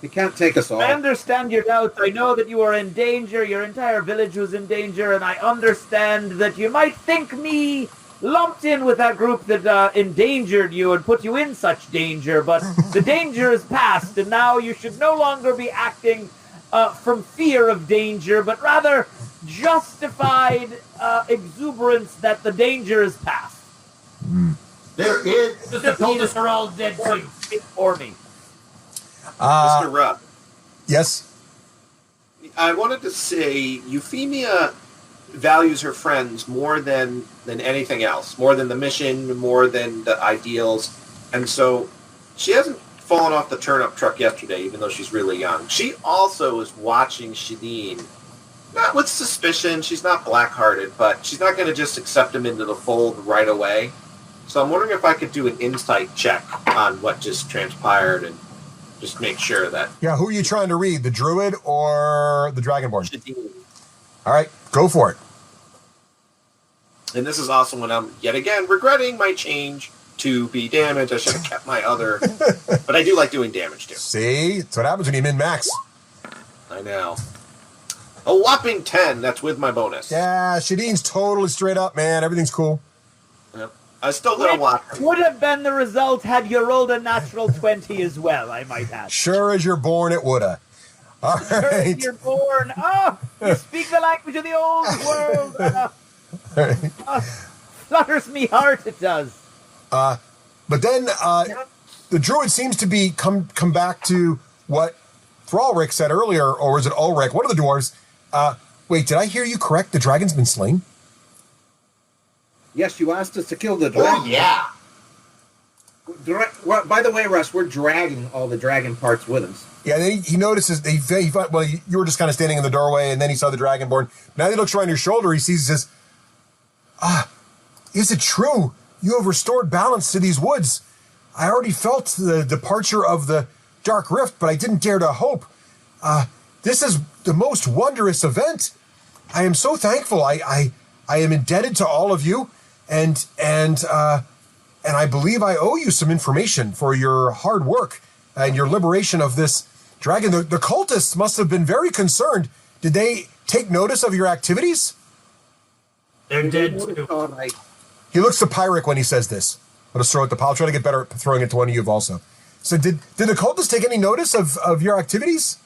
You can't take us all. I understand your doubts. I know that you are in danger. Your entire village was in danger, and I understand that you might think me lumped in with that group that endangered you and put you in such danger, but the danger is past, and now you should no longer be acting from fear of danger, but rather justified exuberance that the danger is past. There is... The cultists are all dead too. For me. Mr. Rupp. Yes? I wanted to say Euphemia values her friends more than anything else, more than the mission, more than the ideals. And so she hasn't fallen off the turnip truck yesterday, even though she's really young. She also is watching Shadeen, not with suspicion. She's not black-hearted, but she's not going to just accept him into the fold right away. So I'm wondering if I could do an insight check on what just transpired and just make sure that... Yeah, who are you trying to read, the Druid or the Dragonborn? Shadeen. All right, go for it. And this is also when I'm, yet again, regretting my change to be damage. I should have kept my other... But I do like doing damage, too. See? That's what happens when you min-max. I know. A whopping 10. That's with my bonus. Yeah, Shadeen's totally straight up, man. Everything's cool. Yep. I still got a whopper. Would have been the result had you rolled a natural 20 as well, I might add. Sure as you're born, it woulda. All sure right. as you're born. Oh, you speak the language of the old world. Flutters me heart, it does. But then the Druid seems to be come back to what Thrallrick said earlier, or was it Ulrich, one of the dwarves. Wait, did I hear you correct? The dragon's been slain? Yes, you asked us to kill the dragon. Oh, yeah. By the way, Russ, we're dragging all the dragon parts with us. Yeah, then he notices, you were just kind of standing in the doorway, and then he saw the Dragonborn. Now he looks around your shoulder, he sees, he says, is it true? You have restored balance to these woods. I already felt the departure of the Dark Rift, but I didn't dare to hope. This is the most wondrous event. I am so thankful. I am indebted to all of you, and I believe I owe you some information for your hard work and your liberation of this dragon. The cultists must have been very concerned. Did they take notice of your activities? They're dead too. He looks to Pyric when he says this. I'll just throw it to I'll try to get better at throwing it to one of you also. So did the cultists take any notice of your activities?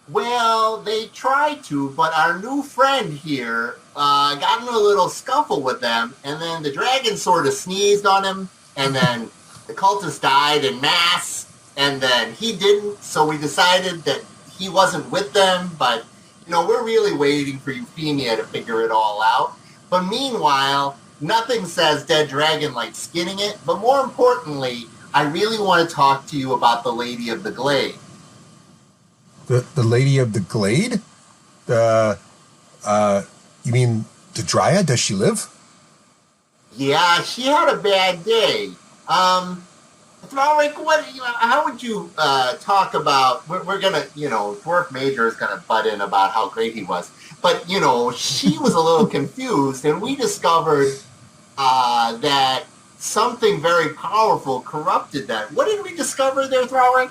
Well, they tried to, but our new friend here got in a little scuffle with them, and then the dragon sort of sneezed on him, and then the cultist died en masse, and then he didn't, so we decided that he wasn't with them, but we're really waiting for Euphemia to figure it all out. But meanwhile, nothing says dead dragon like skinning it. But more importantly, I really want to talk to you about the Lady of the Glade. The Lady of the Glade? You mean the Dryad? Does she live? Yeah, she had a bad day. Klarg, how would you talk about, we're going to, Dwarf Major is going to butt in about how great he was. But, she was a little confused, and we discovered that something very powerful corrupted that. What did we discover there, Klarg?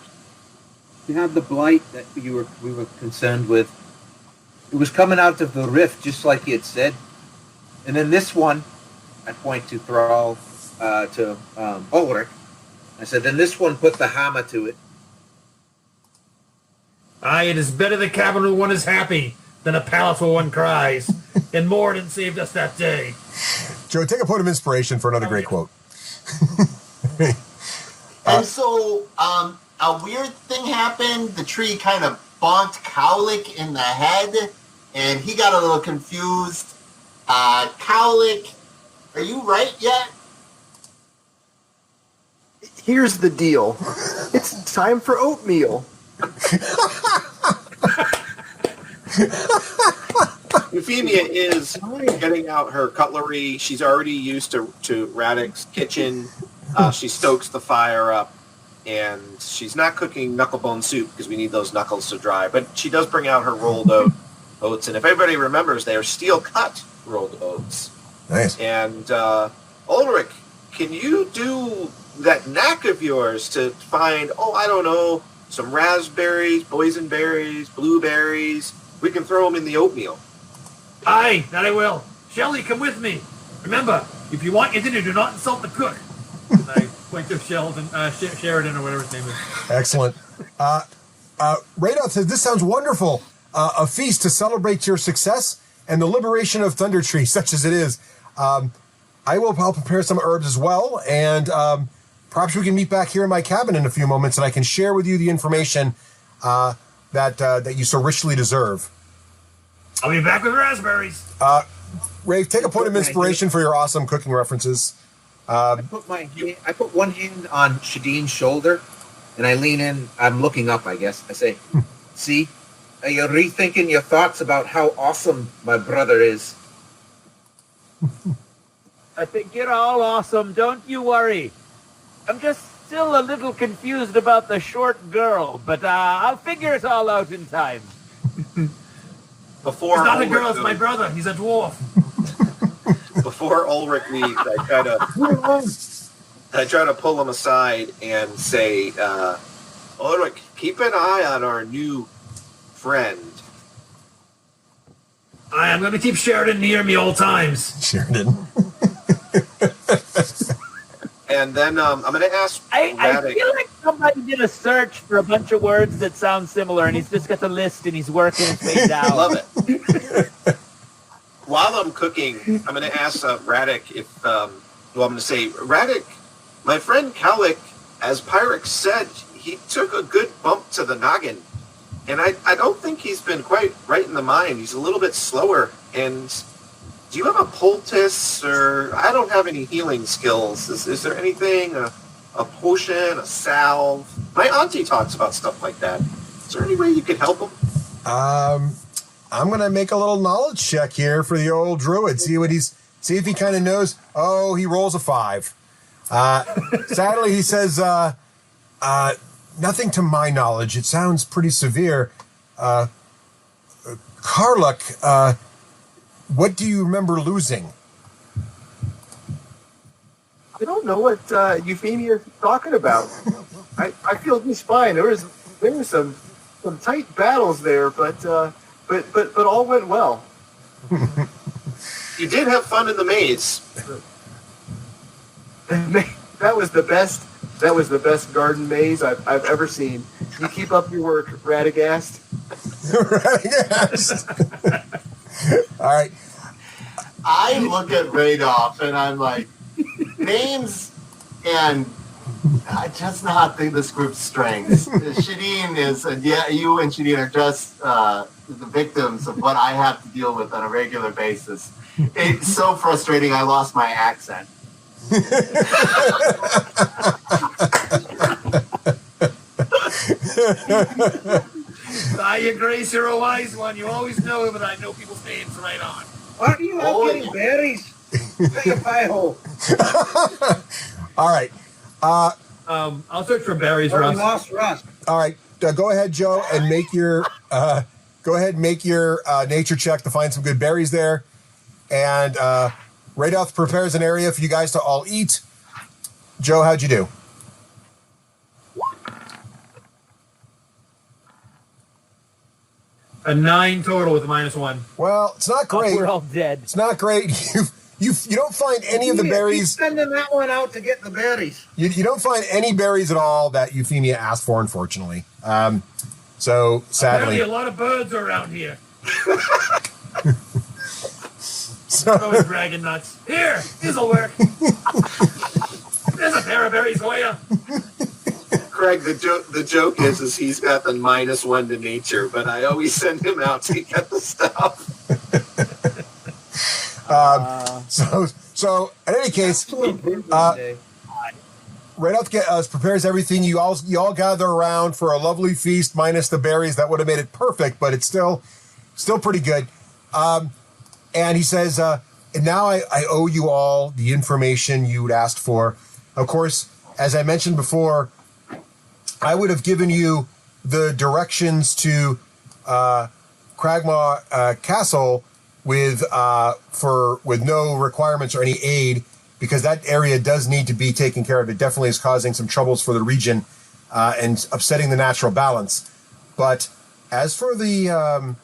You have the blight that we were concerned with. It was coming out of the rift, just like he had said. And then this one, I point to Thrall, to Ulrich. I said, then this one put the hammer to it. Aye, it is better the capital one is happy than a powerful one cries. And Morden saved us that day. Joe, take a point of inspiration for another great quote. And so, a weird thing happened. The tree kind of bonked Klarg in the head, and he got a little confused. Klarg, are you right yet? Here's the deal. It's time for oatmeal. Euphemia is getting out her cutlery. She's already used to Radek's kitchen. She stokes the fire up, and she's not cooking knucklebone soup because we need those knuckles to dry. But she does bring out her rolled oats, and if everybody remembers, they are steel-cut rolled oats. Nice. And Ulrich, can you do that knack of yours to find, some raspberries, boysenberries, blueberries? We can throw them in the oatmeal. Aye, that I will. Shelley, come with me. Remember, if you want your dinner, do not insult the cook. And I point to Sheldon, Sheridan, or whatever his name is. Excellent. Radolf says, this sounds wonderful. A feast to celebrate your success and the liberation of Thunder Tree, such as it is. I'll prepare some herbs as well, and perhaps we can meet back here in my cabin in a few moments, and I can share with you the information that you so richly deserve. I'll be back with raspberries. Rafe, take a point of inspiration for your awesome cooking references. I put one hand on Shadeen's shoulder, and I lean in. I'm looking up, I guess. I say, see, are you rethinking your thoughts about how awesome my brother is? I think you're all awesome. Don't you worry. I'm just still a little confused about the short girl, but I'll figure it all out in time. He's not a girl, it's my brother. He's a dwarf. Before Ulrich leaves, I try to pull him aside and say, Ulrich, keep an eye on our new friend. I'm going to keep Sheridan near me all times. Sheridan. And then I'm going to ask I feel like somebody did a search for a bunch of words that sound similar, and he's just got the list, and he's working his way down. I love it. While I'm cooking, I'm going to ask Radek if, I'm going to say, Radek, my friend Klarg, as Pyrex said, he took a good bump to the noggin. And I don't think he's been quite right in the mind. He's a little bit slower. And do you have a poultice, or I don't have any healing skills. Is there anything, a potion, a salve? My auntie talks about stuff like that. Is there any way you could help him? I'm going to make a little knowledge check here for the old druid. See if he kind of knows. Oh, he rolls a 5. Sadly, he says, nothing to my knowledge. It sounds pretty severe. Klarg, what do you remember losing? I don't know what Euphemia is talking about. I feel just fine. There was some tight battles there, but all went well. You did have fun in the maze. That was the best garden maze I've ever seen. You keep up your work, Radagast. Radagast. All right. I look at Radolf and I'm like, names and I just not think this group's strengths. Shadeen is, you and Shadeen are just the victims of what I have to deal with on a regular basis. It's so frustrating. I lost my accent. Your Grace, you're a wise one. You always know that I know people's names right on. Aren't you out getting berries? Take a pie hole. All right. I'll search for berries, Or we Russ. lost Russ. All right. Go ahead, Joe, and make your nature check to find some good berries there. And Radoth prepares an area for you guys to all eat. Joe, how'd you do? A 9 total with a -1. Well, it's not great. We're all dead. It's not great. You don't find any of the berries. Sending that one out to get the berries. You don't find any berries at all that Euphemia asked for, unfortunately. So sadly, Apparently a lot of birds are around here. so, Dragon nuts. Here, this'll work. There's a pair of berries for you. Craig, the joke is he's got the -1 to nature, but I always send him out to get the stuff. So in any case, Radoth prepares everything. You all gather around for a lovely feast, minus the berries. That would have made it perfect, but it's still pretty good. And he says, and now I owe you all the information you'd asked for. Of course, as I mentioned before, I would have given you the directions to Kragmaw Castle with no requirements or any aid, because that area does need to be taken care of. It definitely is causing some troubles for the region and upsetting the natural balance. But as for the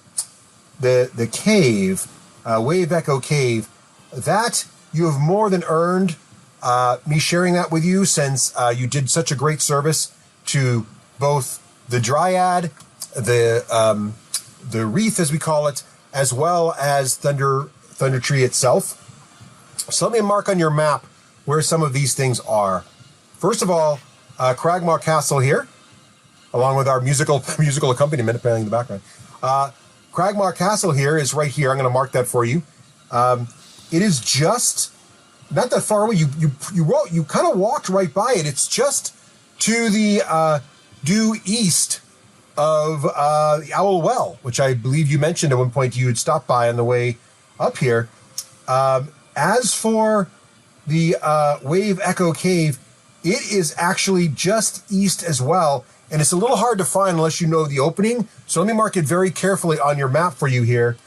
cave, Wave Echo Cave, that you have more than earned me sharing that with you, since you did such a great service to both the Dryad, the Wreath, as we call it, as well as Thunder Tree itself. So let me mark on your map where some of these things are. First of all, Kragmaw Castle here, along with our musical accompaniment playing in the background. Kragmaw Castle here is right here. I'm going to mark that for you. It is just not that far away. You kind of walked right by it. It's just to the due east of the Owl Well, which I believe you mentioned at one point you had stopped by on the way up here. As for the Wave Echo Cave, it is actually just east as well, and it's a little hard to find unless you know the opening. So let me mark it very carefully on your map for you here.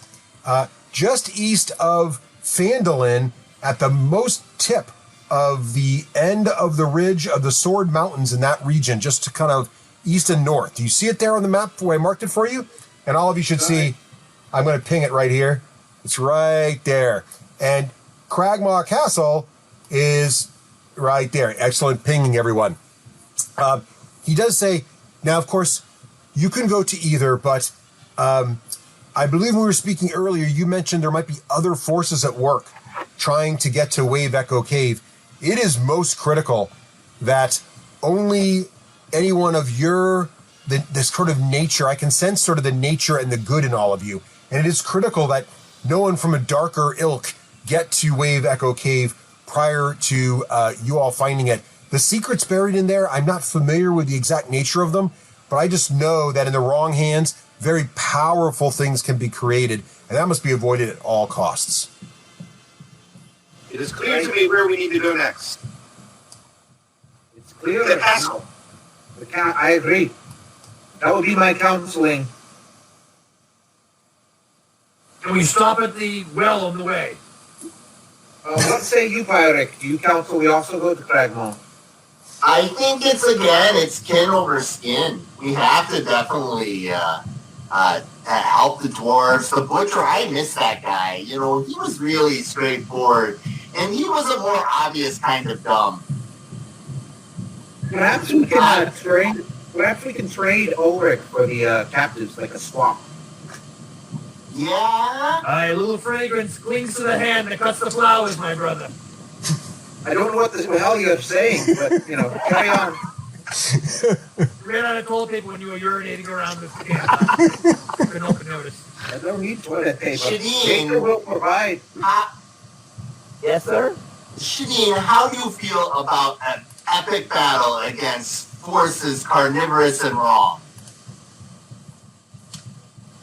Just east of Phandalin, at the most tip of the end of the ridge of the Sword Mountains in that region, just to kind of east and north. Do you see it there on the map where I marked it for you? And all of you should see, I'm going to ping it right here. It's right there. And Kragmaw Castle is right there. Excellent pinging, everyone. He does say, now, of course, you can go to either, but I believe when we were speaking earlier, you mentioned there might be other forces at work trying to get to Wave Echo Cave. It is most critical that only anyone of this sort of nature, I can sense sort of the nature and the good in all of you. And it is critical that no one from a darker ilk get to Wave Echo Cave prior to you all finding it. The secrets buried in there, I'm not familiar with the exact nature of them, but I just know that in the wrong hands, very powerful things can be created, and that must be avoided at all costs. It is clear to me where we need to go next. It's clear. The castle. I agree. That would be my counseling. Can we stop at the well on the way? What say you, Pyric? Do you counsel we also go to Kragmaw? I think it's kin over skin. We have to definitely help the dwarves. The butcher, I miss that guy. You know, he was really straightforward, and he was a more obvious kind of dumb. Perhaps we can trade. Perhaps we can trade Ulrich for the captives, like a swap. Yeah. Aye, a little fragrance clings to the hand that cuts the flowers, my brother. I don't know what the hell you're saying, but, carry on. ran out of toilet paper when you were urinating around this camp. Couldn't open notice. I don't need toilet paper. Shadeen. Nature will provide. Yes, sir? Shadeen, how do you feel about an epic battle against forces carnivorous and wrong?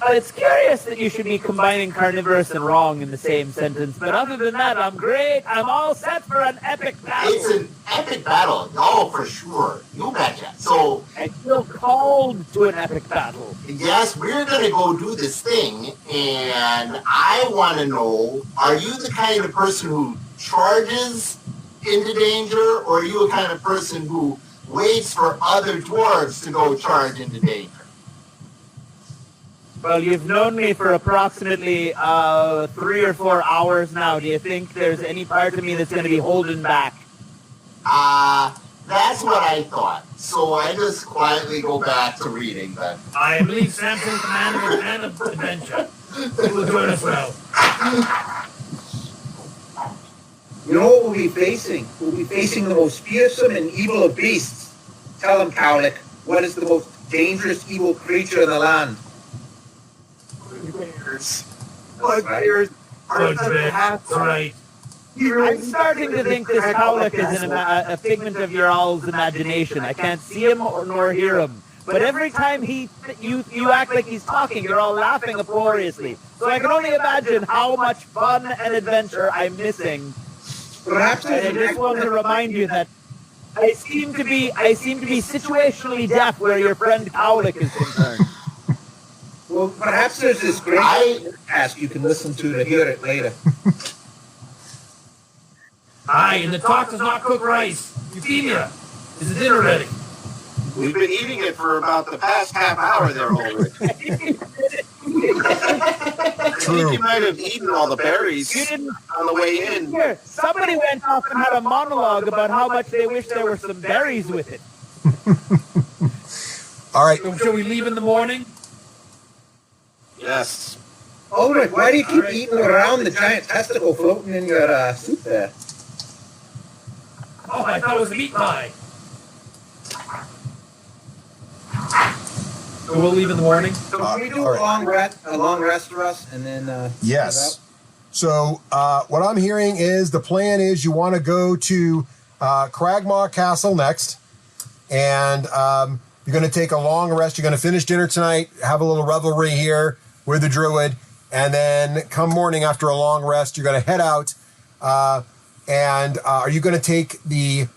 It's curious that you should be combining carnivorous and wrong in the same sentence, but other than that, I'm great. I'm all set for an epic battle. It's an epic battle. Oh, for sure. You betcha. So, I feel called to an epic battle. yes, we're going to go do this thing, and I want to know, are you the kind of person who charges into danger, or are you a kind of person who waits for other dwarves to go charge into danger? Well, you've known me for approximately 3 or 4 hours now. Do you think there's any part of me that's going to be holding back? That's what I thought. So I just quietly go back to reading then. I believe Samson's the man of adventure. He will join us well. You know what we'll be facing? We'll be facing the most fearsome and evil of beasts. Tell him, Klarg, what is the most dangerous evil creature in the land? Bugbears. That's right. I'm starting to think this Klarg is a figment of your all's imagination. I can't see him nor hear him. But every time you act like he's talking, you're all laughing uproariously. So I can only imagine how much fun and adventure I'm missing. Perhaps And I just wanted to remind you that I seem to be situationally deaf where your friend Klarg is concerned. Well, perhaps there's this great podcast you can listen to hear it later. Aye, and the talk does not cook rice. Euphemia, is the dinner ready? We've been eating it for about the past half hour there already. I think you might have eaten all the berries on the way in. Here, somebody went off and had a monologue about how much they wish there were some berries with it. All right. So shall we leave in the morning? Yes. Ulrich, why do you keep eating around the giant testicle floating in your soup there? Oh, I thought it was a meat pie. So we'll leave in the morning? So can we do a long rest for us, and then... Yes. So what I'm hearing is the plan is you want to go to Cragmaw Castle next, and you're going to take a long rest. You're going to finish dinner tonight, have a little revelry here with the druid, and then come morning after a long rest, you're going to head out. And are you going to take the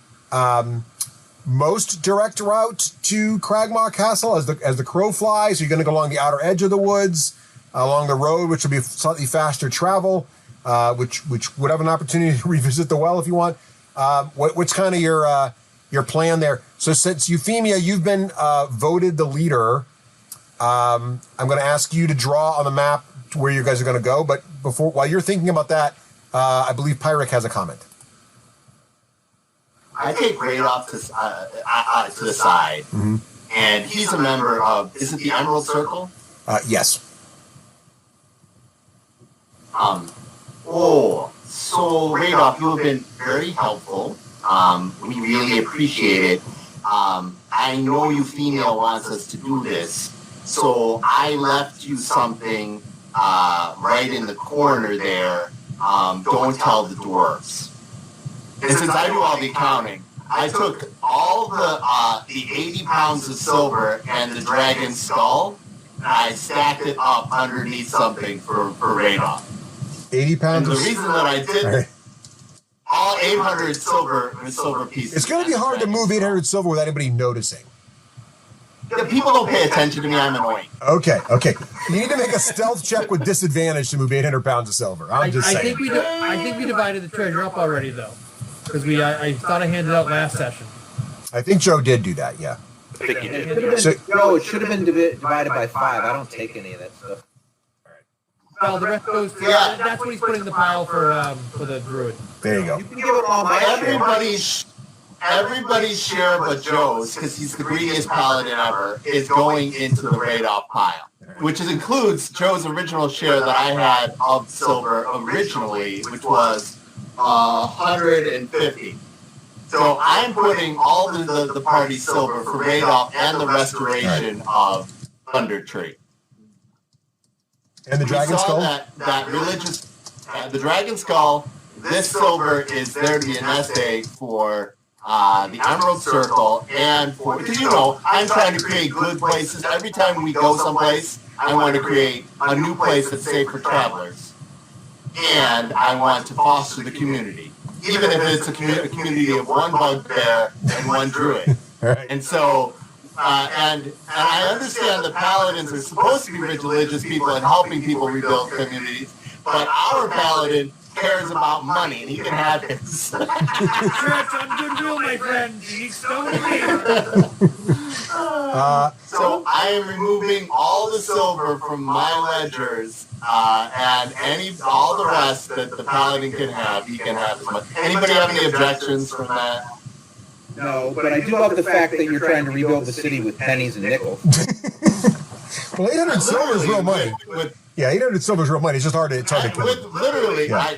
most direct route to Cragmaw Castle as the crow flies? Are you going to go along the outer edge of the woods, along the road, which will be slightly faster travel, which would have an opportunity to revisit the well if you want? What's kind of your plan there? So since Euphemia, you've been voted the leader, I'm going to ask you to draw on the map to where you guys are going to go. But while you're thinking about that, I believe Pyric has a comment. I take Raid off to the side, and he's a member of, is it the Emerald Circle? Yes. So Radoff, you have been very helpful. We really appreciate it. I know Euphemia wants us to do this, so I left you something right in the corner there. Don't tell the dwarves. And since I do all the accounting, I took all the 80 pounds of silver and the dragon's skull, and I stacked it up underneath something for Radoff. 80 pounds and of the reason that I did all 800 silver pieces. It's going to be hard to move 800 silver without anybody noticing. Yeah, people don't pay attention to me. I'm annoying. Okay. You need to make a stealth check with disadvantage to move 800 pounds of silver. I'm just saying. I think we divided the treasure up already, though. Because I thought I handed out last session. I think Joe did do that, yeah. I think you did. No, it should have been divided by 5. I don't take any of that stuff. Well, the rest goes to... Yeah. That's what he's putting in the pile for the druid. There you go. You can give him all my Everybody's share but Joe's, because he's the greediest paladin ever, is going into the Radoff pile, which includes Joe's original share that I had of silver originally, which was 150. So I'm putting all the party silver for Radolf and the restoration of Thunder Tree. And the Dragon Skull? That religious, the Dragon Skull, this silver is there to be a nest egg for the Emerald Circle and for, because I'm trying to create good places. Every time we go someplace, I want to create a new place that's safe for travelers. And I want to foster the community, even if it's a community of one bugbear and one druid. Right. And so, and I understand the paladins are supposed to be religious people and helping people rebuild communities, but our paladin cares about money, and he can have his. Church on goodwill, my friend. You stone me. So I am removing all the silver from my ledgers, and all the rest that the paladin can have, he can have as much. Anybody have any objections from that? No, but I do love the fact that you're trying to rebuild the city with pennies and nickels. Well, 800 silver is real money. Yeah, 800 silver is real money. It's just hard to Literally, yeah.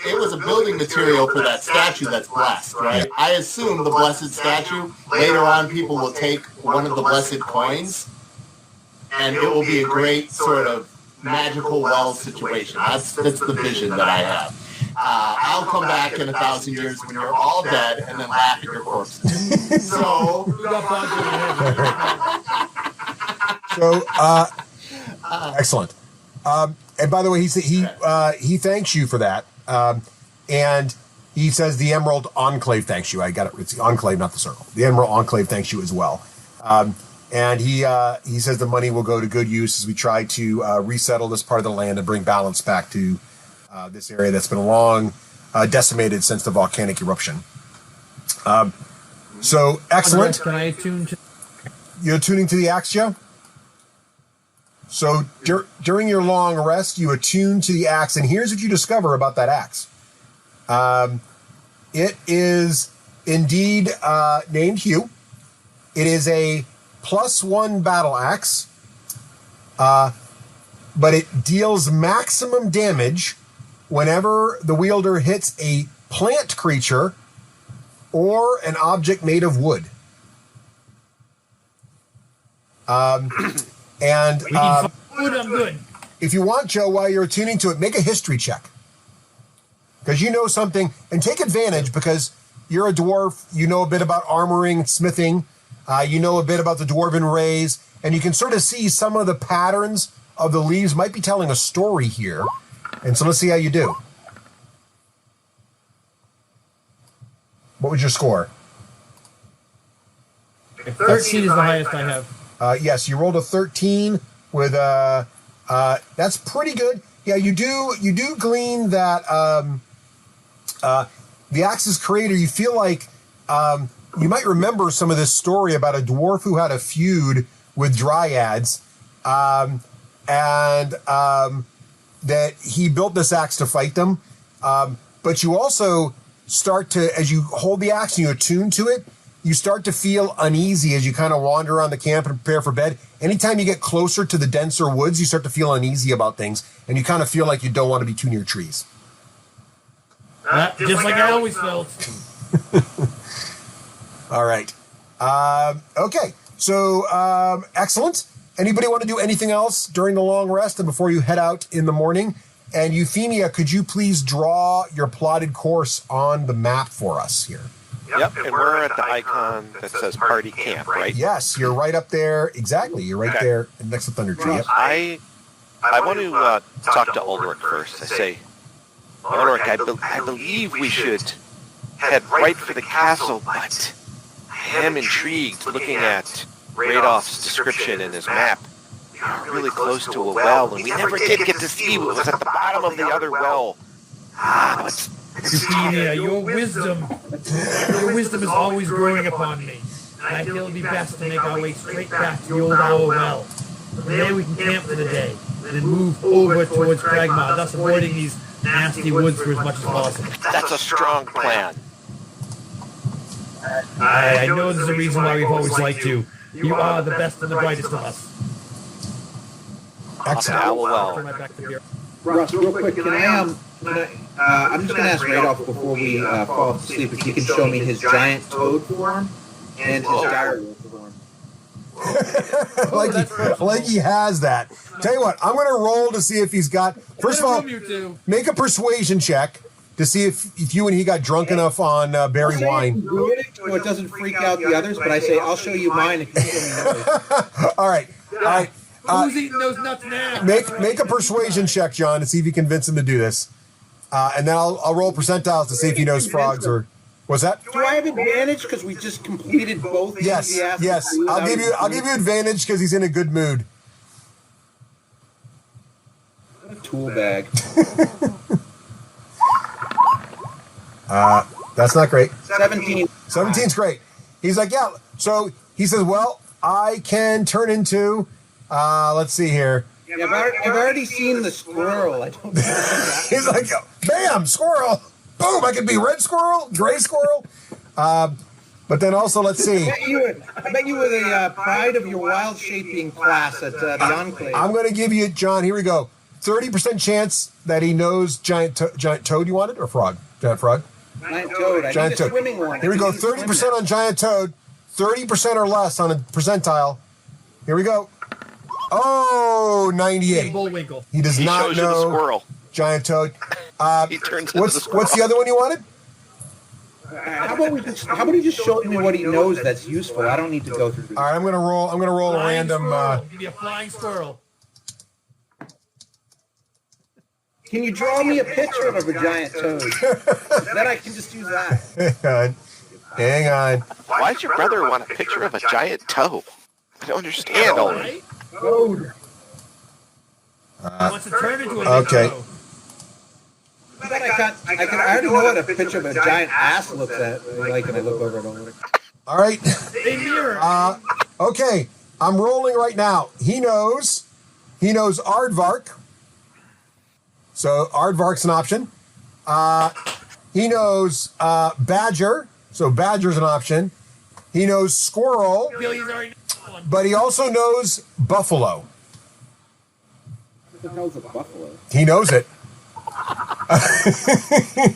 It was a building material for that statue that's blessed, right? Yeah. I assume the blessed statue, later on people will take one of the blessed coins, and it will be a great sort of magical well situation. That's the vision that I have. I'll come back in 1,000 years when you're all dead and then laugh at your corpses. So, excellent. And by the way, he thanks you for that. And he says the Emerald Enclave thanks you. I got it. It's the Enclave, not the Circle. The Emerald Enclave thanks you as well. And he says the money will go to good use as we try to resettle this part of the land and bring balance back to this area that's been long decimated since the volcanic eruption. So excellent. Can I attune to? You're tuning to the axe, Joe? So during your long rest, you attune to the axe, and here's what you discover about that axe. It is indeed named Hugh. It is a +1 battle axe, but it deals maximum damage whenever the wielder hits a plant creature or an object made of wood. And I'm good. if you want, Joe, while you're attuning to it, make a history check. Because you know something, and take advantage because you're a dwarf, you know a bit about armoring, smithing, you know a bit about the dwarven rays, and you can sort of see some of the patterns of the leaves might be telling a story here. And so let's see how you do. What was your score? 13 is the highest I have. Yes, you rolled a 13 with that's pretty good. Yeah, you do glean that the axe's creator, you feel like you might remember some of this story about a dwarf who had a feud with dryads, and that he built this axe to fight them. But you also start to, as you hold the axe and you attune to it, you start to feel uneasy as you kind of wander around the camp and prepare for bed. Anytime you get closer to the denser woods, you start to feel uneasy about things, and you kind of feel like you don't want to be too near trees. Just like I always felt. All right. Okay. So, excellent. Anybody want to do anything else during the long rest and before you head out in the morning? And Euphemia, could you please draw your plotted course on the map for us here? Yep, and we're at the icon that says Party Camp, right? Yes, you're right up there. Exactly. You're right there next to Thunder Tree. Yep. I want to talk to Ulrich first. I say, Ulrich, I believe we should head right for the castle, but I am intrigued looking at Radolf's description in his map. We are really close to a well, and we never did get to see what was at the bottom of the other well. Euphemia, your wisdom is always growing upon me. And I feel it would be best to make our way straight back to the old Owl Well. From there we can camp for the day, and then move over towards Kragma, thus avoiding these nasty woods for as much as possible. That's a strong plan. I know there's a reason why we've always liked you. You are the best and the brightest of us. Excellent. Russ, real quick, can I I'm just going to ask Radolph before we fall asleep if he can show me his giant toad form and his direwolf form. like he has that. Tell you what, I'm going to roll to see if he's got. First of all, make a persuasion check to see if you and he got drunk enough on berry wine. So it doesn't freak out the others, but I say I'll show you mine if you show me yours. All right. Who's eating those nuts now? Make a persuasion check, John, to see if you convince him to do this, and then I'll roll percentiles to see if he knows frogs or. What's that? Do I have advantage because we just completed both? Yes. I'll give you advantage because he's in a good mood. What a tool bag. That's not great. 17. 17's great. He's like, yeah. So he says, well, I can turn into. Let's see here. Yeah, I've already seen the squirrel. I don't. He's like, bam, squirrel. Boom, I could be red squirrel, gray squirrel. But then also, let's see. I bet you were the pride of your wild shaping class at the Enclave. I'm going to give you, John, here we go. 30% chance that he knows giant toad you wanted, or frog? Giant frog? Giant toad. I need a swimming one. Here we go, 30% on giant toad, 30% or less on a percentile. Here we go. Oh, 98. Bullwinkle. He does not know the squirrel. Giant toad. He turns into the squirrel. What's the other one you wanted? How about you just show me what he knows that's useful? I don't need to go through this. All right, I'm gonna roll a random. Give me a flying squirrel. Can you draw me a picture of a giant toad? Then I can just use that. Hang on. Why does your brother want a picture of a giant toe? I don't understand all of it. Toad. Wants to turn into a Okay. toe. But I already know what a picture of a giant ass looks like when I look over and over. All right. They mirror. Okay. I'm rolling right now. He knows Aardvark. So Aardvark's an option. He knows Badger. So Badger's an option. He knows Squirrel. But he also knows Buffalo. What the hell's a buffalo? He knows it. There's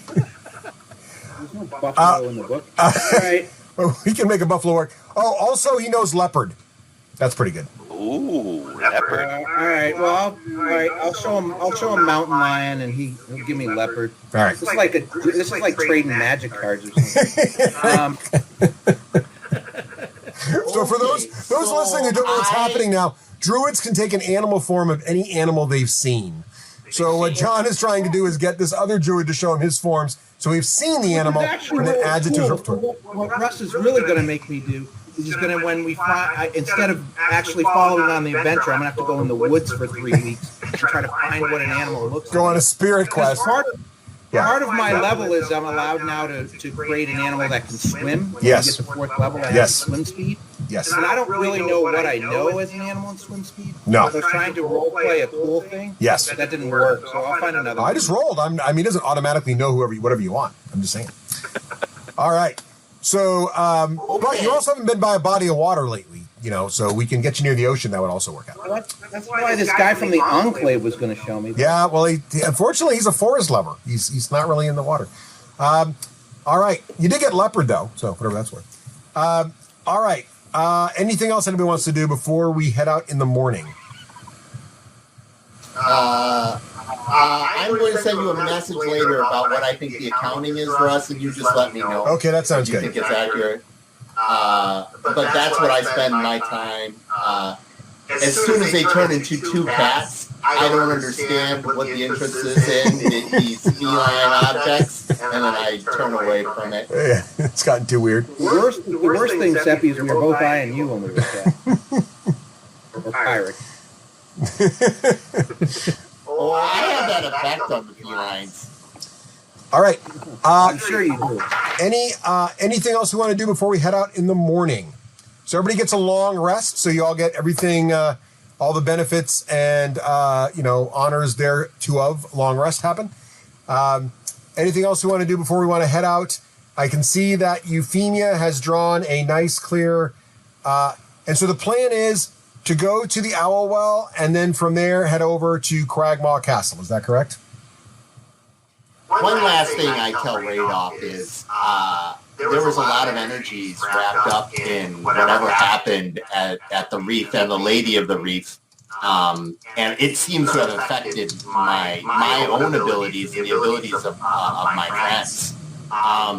no buffalo in the book. All right. We can make a buffalo work. Oh, also he knows leopard. That's pretty good. Ooh, leopard. All right. Well, I'll show him mountain lion, and he'll give me leopard. All right. This is like trading magic cards or something. So for those listening who don't know what's happening now, druids can take an animal form of any animal they've seen. So what John is trying to do is get this other druid to show him his forms. So we've seen the animal and then adds it to his repertoire. What Russ is really going to make me do is he's going to, when we find, instead of actually following on the adventure, I'm going to have to go in the woods for 3 weeks to try to find what an animal looks like. Go on a spirit quest. Part of my level is I'm allowed now to create an animal that can swim. When Yes. you get to 4th level, that Yes. has swim speed. Yes. And I don't really know what I know as an animal in swim speed. No. I was trying to role play a cool thing. Yes. That didn't work, so I'll find another I one. just rolled. I mean, it doesn't automatically know whatever you want. I'm just saying. All right. So, but you also haven't been by a body of water lately, so we can get you near the ocean. That would also work out. That's why this guy from the Enclave was going to show me. Yeah, well, unfortunately, he's a forest lover. He's not really in the water. All right. You did get leopard, though, so whatever that's worth. All right. Anything else anybody wants to do before we head out in the morning? I'm going to send you a message later about what I think the accounting is for us, and you just let me know. Okay, that sounds if you good. think it's accurate. But that's what I spend my time. As soon as they turn into 2 cats, I don't understand what the interest is in these feline objects, and then I turn away from it. Yeah, it's gotten too weird. The worst thing, Seppi, is we were both eyeing you when we were cat. Or pirate. Oh, I have that effect on the felines. All right. I'm sure you do. Anything else we want to do before we head out in the morning? So everybody gets a long rest, so you all get everything, all the benefits and honors thereto of long rest happen. Anything else we want to do before we want to head out? I can see that Euphemia has drawn a nice clear, and so the plan is to go to the Owl Well and then from there head over to Cragmaw Castle. Is that correct? One last thing I tell Radolf is there was a lot of energies wrapped up in whatever happened at the reef and the Lady of the Reef. And it seems to have affected my own abilities and the abilities of my friends.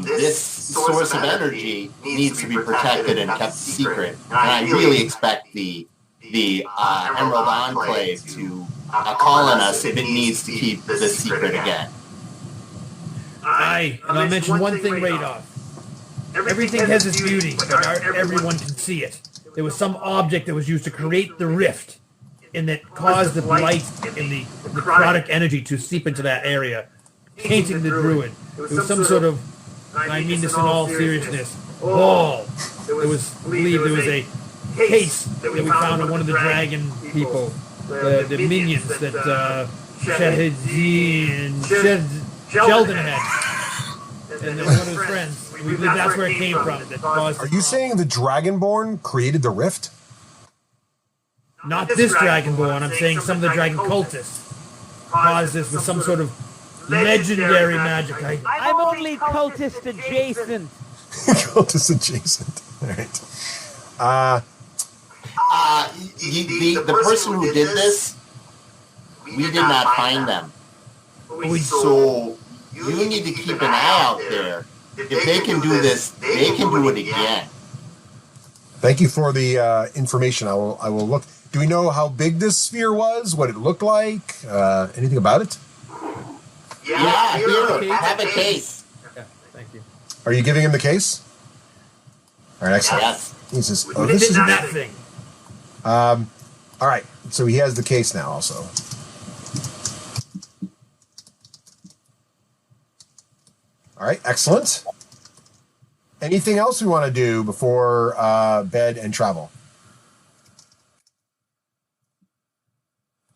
This source of energy needs to be protected and kept secret. And I really expect the Emerald Enclave to call on us if it needs to keep this secret again. Aye, and I'll mention one thing right off. Everything has its beauty, but not everyone can see it. There was some object that was used to create the rift, and that caused the light and the necrotic energy to seep into that area, tainting the druid. It was some sort of, and I mean this in all seriousness, ball. It was believed there was a case that we found on one of the dragon people, the minions that Sheldon had, and one of his friends. We believe that's where it came from. That caused. Are you saying the Dragonborn created the rift? Not this Dragonborn. I'm saying some of the dragon cultists caused this with some sort of legendary magic. I'm only cultist adjacent. Cultist adjacent. All right. The person who did this, we did not find them. So you need to keep an eye out there. If they can do this, they can do it again. Thank you for the information. I will look. Do we know how big this sphere was? What it looked like? Anything about it? Yeah, here, have a case. Yeah, thank you. Are you giving him the case? All right, excellent. Yes. He says, "Oh, this is that thing." All right, so he has the case now also. All right, excellent. Anything else we want to do before bed and travel?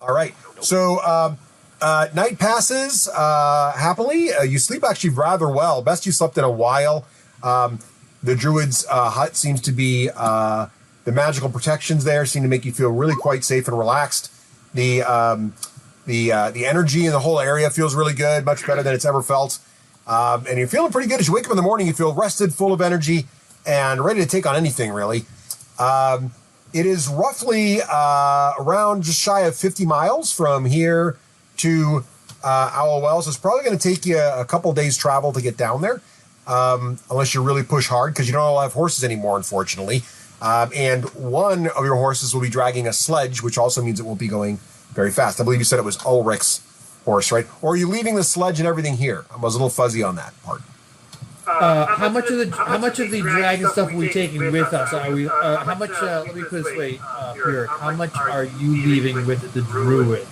All right, so night passes happily. You sleep actually rather well. Best you slept in a while. The druid's hut seems to be, the magical protections there seem to make you feel really quite safe and relaxed. The energy in the whole area feels really good, much better than it's ever felt. And you're feeling pretty good. As you wake up in the morning, you feel rested, full of energy, and ready to take on anything, really. It is roughly around just shy of 50 miles from here to Owl Well, so it's probably going to take you a couple days travel to get down there, unless you really push hard, because you don't all have horses anymore, unfortunately. And one of your horses will be dragging a sledge, which also means it won't be going very fast. I believe you said it was Ulrich's horse, right? Or are you leaving the sledge and everything here? I was a little fuzzy on that part. How much of the dragon stuff are we taking with us? Are we? How much? Let me put it this way, Pierre. How much are you leaving with the druid?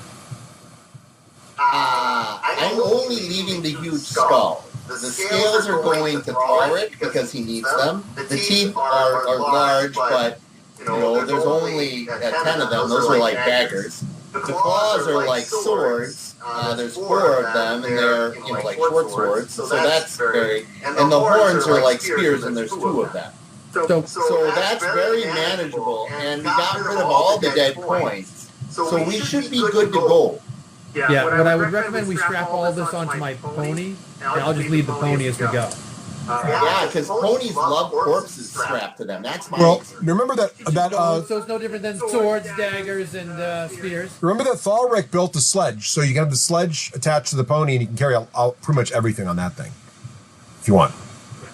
I'm only leaving the huge skull. The scales are going to Klarg because he needs them. The teeth are large, but there's only 10 of them. Those are like daggers. The claws are like swords. There's 4 of them, and they're like short swords. So that's very. And the horns are like spears, and there's 2 of them. So that's very manageable. And we got rid of all the dead coins. So we should be good to go. Yeah, what I would recommend, we strap all this onto my pony, and I'll just leave the pony as we go. Yeah, because ponies love corpses strapped to them. That's my experience. Remember so it's no different than swords, daggers, and spears. Remember that Thalric built the sledge, so you can have the sledge attached to the pony, and you can carry out pretty much everything on that thing, if you want.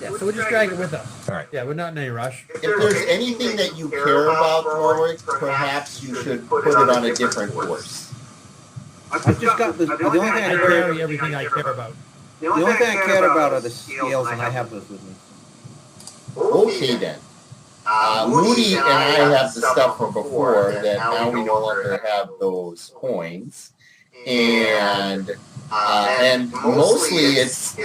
Yeah, so we'll just drag it with us. All right. Yeah, we're not in any rush. If there's anything that you care about, Thalric, perhaps you should put it on a different horse. I've just got the only thing I carry everything I care about. The only thing I care about are the scales, and I have those with me. Okay then. Moody and I have the stuff from before that now we no longer have those coins, and mostly it's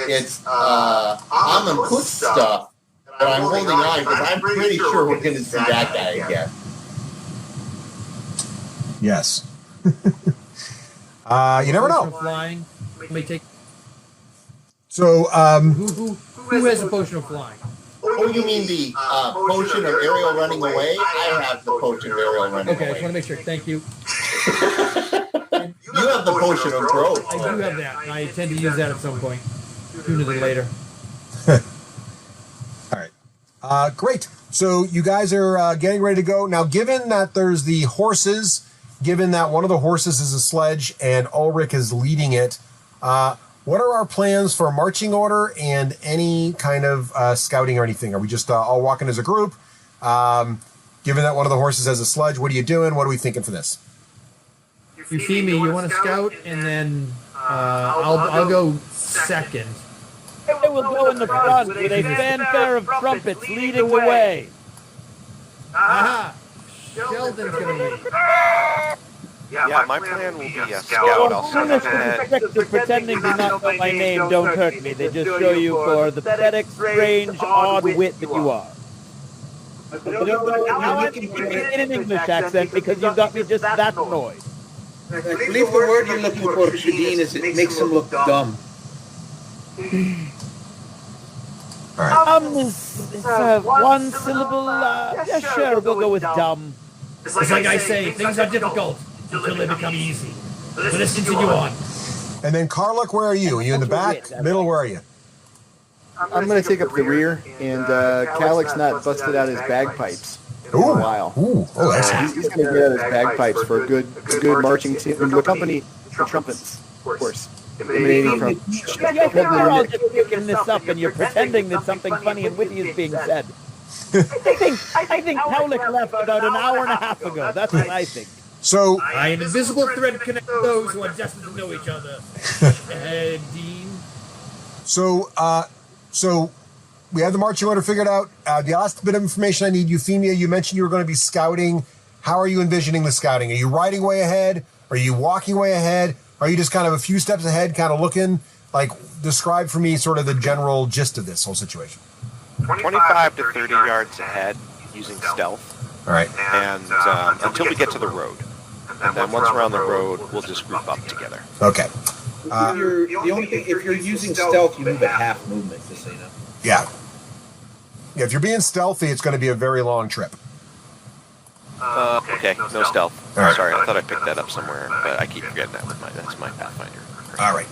Amun stuff that I'm holding on because I'm pretty sure we're going to see that guy again. Yes. You never know. Flying. May take. So, who has a potion of flying? Oh, you mean the potion of Ariel running away? I have the potion of Ariel running away. Okay, I just want to make sure. Thank you. You have the potion of growth. I do have that. I intend to use that at some point. Sooner than later. All right. Great. So you guys are getting ready to go. Now, given that there's the horses, given that one of the horses is a sledge and Ulrich is leading it, what are our plans for marching order and any kind of scouting or anything? Are we just all walking as a group? Given that one of the horses has a sledge, what are you doing? What are we thinking for this? You see me, you want to scout, and then I'll go second. I will go in the front with a fanfare of trumpets leading the way. Aha! Sheldon's going to lead. Yeah, my plan will be a scout. I'll sit up ahead. Tricks of pretending to not know my name don't hurt me. They just show you for the pathetic, strange, odd wit that you are. Now I'm speaking in an English accent because you got me just that annoyed. I believe the word you're looking for, Shadeen, is it makes him look dumb. Is one syllable. Yeah, sure, we'll go with dumb. It's like I say, things are difficult until they become easy. But let's continue on. And then Klarg, where are you? Are you in the back, middle? Where are you? I'm going to take up the rear, and Klarg's not busted out his bagpipes in a while. Oh, excellent. He's going to get out his bagpipes for a good marching team to accompany the trumpets, of course. Emanating from. I think we're all just picking this up, and you're pretending that something funny and witty is being said. I think Klarg left about an hour and a half ago. That's what I think. So An invisible thread connects those who are destined to know each other. Dean. So we have the marching order figured out. The last bit of information I need, Euphemia, you mentioned you were going to be scouting. How are you envisioning the scouting? Are you riding way ahead? Are you walking way ahead? Are you just kind of a few steps ahead, kind of looking? Like, describe for me sort of the general gist of this whole situation. 25 to 30 yards ahead using stealth. All right. And until we get to the road. And then once we're on the road, we'll just group up together. Okay. If you're using stealth, you move at half movement, just so you know. Yeah. If you're being stealthy, it's going to be a very long trip. Okay, no stealth. Right. Sorry, I thought I picked that up somewhere, but I keep forgetting that's my Pathfinder. All right.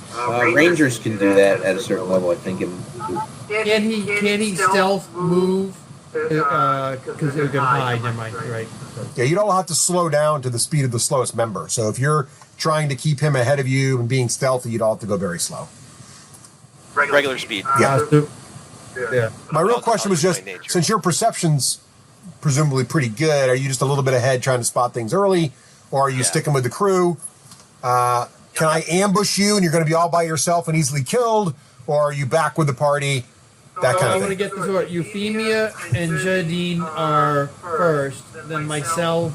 Rangers can do that at a certain level, I think. Can he stealth move? Because they're going to hide. Never mind. You're right. Yeah, you don't have to slow down to the speed of the slowest member. So if you're trying to keep him ahead of you and being stealthy, you don't have to go very slow. Regular speed. Yeah. Yeah. My real question was just, since your perception's presumably pretty good, are you just a little bit ahead trying to spot things early, or are you sticking with the crew? Can I ambush you and you're going to be all by yourself and easily killed, or are you back with the party? That kind I of want to thing. get this right. Euphemia and Jadine are first, then myself,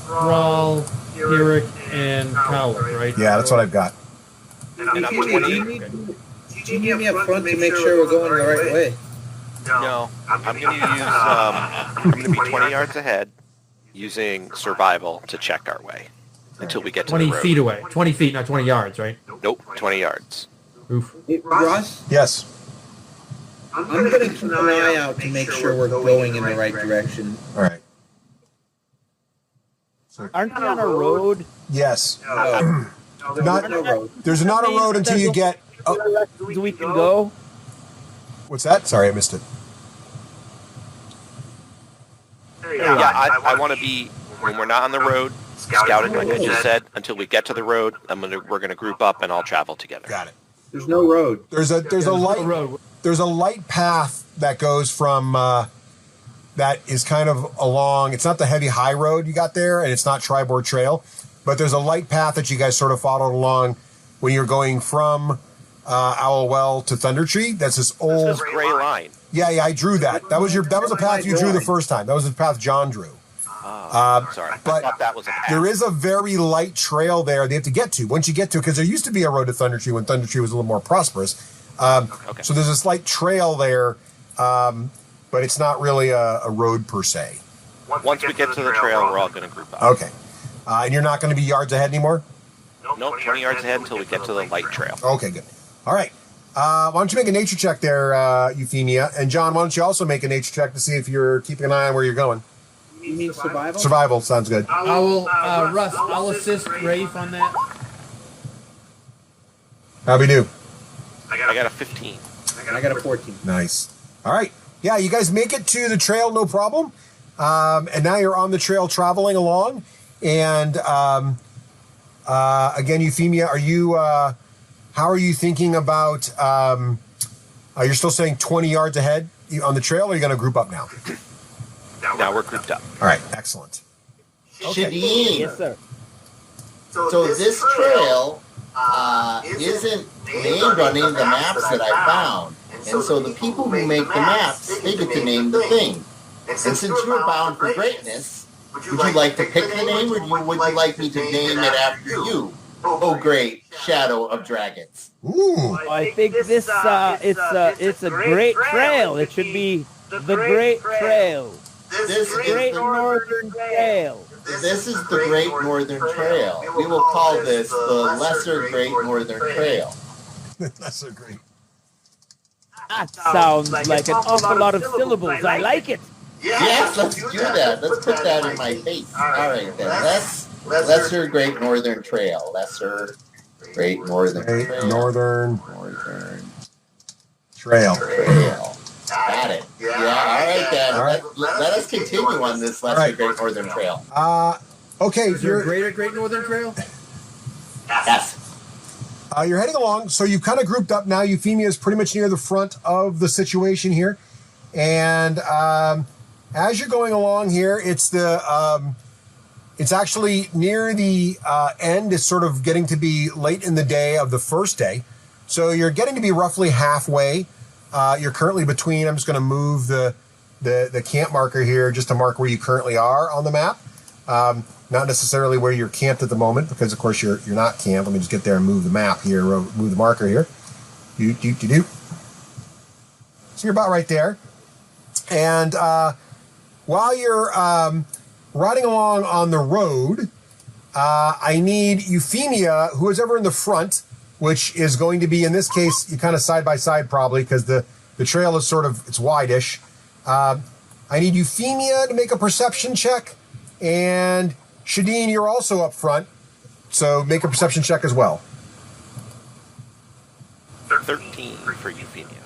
Rawl, Eric, and Klarg, right? Yeah, that's what I've got. And I'm Do you need me up front to make sure we're going the right way? No, I'm going to use. I'm going to be 20 yards ahead, using survival to check our way until we get to 20 the road. feet away. 20 feet, not 20 yards, right? Nope, 20 yards. Oof. Ross? Yes. I'm going to keep an eye out to make sure we're going in the right direction. All right. Aren't we on a road? Yes. No. There's not a road until you get. Oh, We can go. what's that? Sorry, I missed it. Yeah, I want to be, when we're not on the road, scouting, like I just said, until we get to the road. We're going to group up and all travel together. Got it. There's no road. There's a light path that goes from that is kind of along. It's not the heavy high road you got there, and it's not Tribord Trail, but there's a light path that you guys sort of followed along when you're going from Owlwell to Thunder Tree. That's this old This gray line. Yeah, I drew that. That was a path you drew the first time. That was the path John drew. Sorry, but I thought that was a path. There is a very light trail there they have to get to. Once you get to it, because there used to be a road to Thunder Tree when Thunder Tree was a little more prosperous. Okay. So there's a slight trail there, but it's not really a road per se. Once we get to the trail, we're all going to group up. Okay. And you're not going to be yards ahead anymore? Nope, 20 yards ahead until we get to the light trail. Okay, good. All right. Why don't you make a nature check there, Euphemia? And John, why don't you also make a nature check to see if you're keeping an eye on where you're going? You mean survival? Survival sounds good. I will, Russ, I'll assist Rafe on that. How'd we do? I got a 15. I got a 14. Nice. All right. Yeah, you guys make it to the trail, no problem. And now you're on the trail traveling along. And again, Euphemia, are you? How are you thinking about? You're still saying 20 yards ahead on the trail, or are you going to group up now? Now we're grouped up. All right, excellent. Shadeen. Yes, sir. So this trail isn't named on any of the maps that I found. And so the people who make the maps, they get to name the thing. And since you're bound for greatness, would you like to pick the name, or would you like me to name it after you? Oh, great, Shadow of Dragons. Ooh. I think this it's a great trail. It should be the Great Trail. This Great Northern Trail. This is the Great Northern Trail. We will call this the Lesser Great Northern Trail. Lesser Great. That sounds like an awful lot of syllables. I like it. Yes, let's do that. Let's put that in my face. All right, then. Lesser Great Northern Trail. Lesser Great Northern Trail. Northern Trail. Got it. Yeah, all right, then. All right. Let us continue on this Lesser Great Northern Trail. Okay. Is there a Great Northern Trail? Yes. You're heading along, so you've kind of grouped up now. Euphemia is pretty much near the front of the situation here. And as you're going along here, it's actually near the end. It's sort of getting to be late in the day of the first day. So you're getting to be roughly halfway. You're currently between, I'm just going to move the camp marker here just to mark where you currently are on the map. Not necessarily where you're camped at the moment, because of course you're not camped. Let me just get there and move the map here, move the marker here. So you're about right there. And while you're riding along on the road, I need Euphemia, who is ever in the front, which is going to be, in this case, you kind of side by side probably, because the trail is sort of, it's wide-ish. I need Euphemia to make a perception check, and Shadeen, you're also up front, so make a perception check as well. 13 for Euphemia.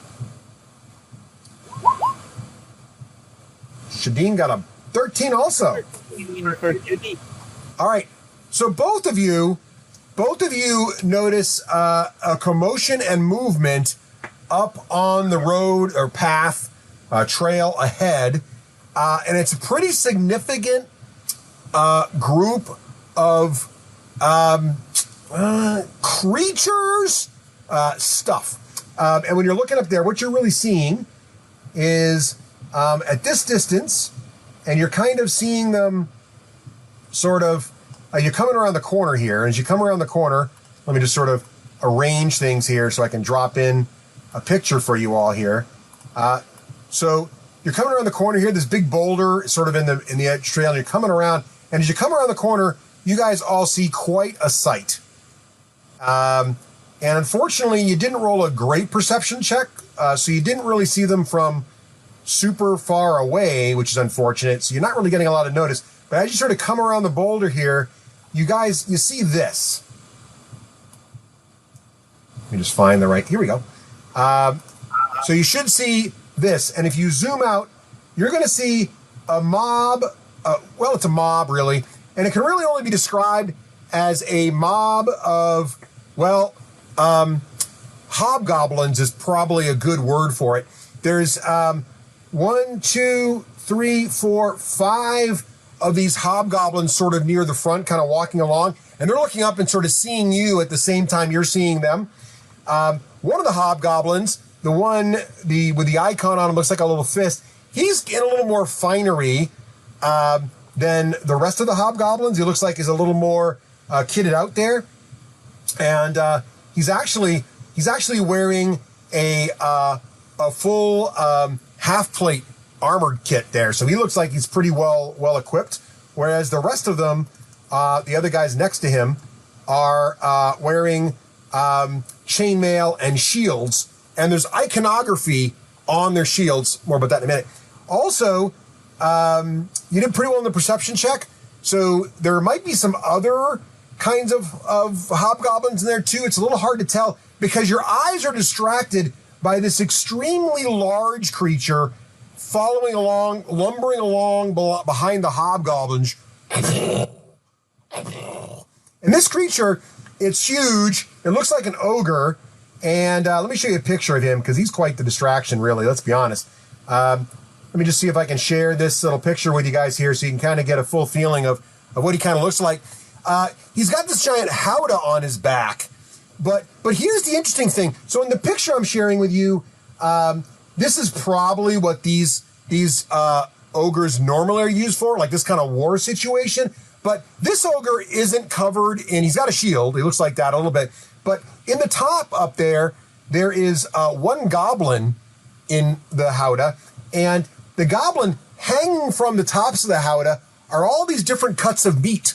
Shadeen got a 13 also. 13 for Shadeen. All right, so both of you notice a commotion and movement up on the road or path, trail ahead, and it's a pretty significant group of creatures, stuff. And when you're looking up there, what you're really seeing is at this distance, and you're kind of seeing them sort of, you're coming around the corner here. And as you come around the corner, let me just sort of arrange things here so I can drop in a picture for you all here. So you're coming around the corner here, this big boulder sort of in the edge trail, and you're coming around. And as you come around the corner, you guys all see quite a sight. And unfortunately, you didn't roll a great perception check, so you didn't really see them from super far away, which is unfortunate. So you're not really getting a lot of notice. But as you sort of come around the boulder here, you see this. Let me just find the right, here we go. So you should see this. And if you zoom out, you're going to see a mob. Well, it's a mob, really. And it can really only be described as a mob of, well, hobgoblins is probably a good word for it. There's 1, 2, 3, 4, 5 of these hobgoblins sort of near the front, kind of walking along. And they're looking up and sort of seeing you at the same time you're seeing them. One of the hobgoblins, the one with the icon on him, looks like a little fist. He's in a little more finery than the rest of the hobgoblins. He looks like he's a little more kitted out there, and he's actually wearing a full half plate armored kit there. So he looks like he's pretty well equipped. Whereas the rest of them, the other guys next to him, are wearing chainmail and shields, and there's iconography on their shields. More about that in a minute. Also, you did pretty well in the perception check, so there might be some other kinds of hobgoblins in there too. It's a little hard to tell. because your eyes are distracted by this extremely large creature following along, lumbering along behind the hobgoblins. And this creature, it's huge. It looks like an ogre. And let me show you a picture of him because he's quite the distraction, really. Let's be honest. Let me just see if I can share this little picture with you guys here so you can kind of get a full feeling of what he kind of looks like. He's got this giant howdah on his back. But here's the interesting thing. So in the picture I'm sharing with you, this is probably what these ogres normally are used for, like this kind of war situation. But this ogre isn't covered in, he's got a shield. He looks like that a little bit. But in the top up there is one goblin in the howdah. And the goblin hanging from the tops of the howdah are all these different cuts of meat.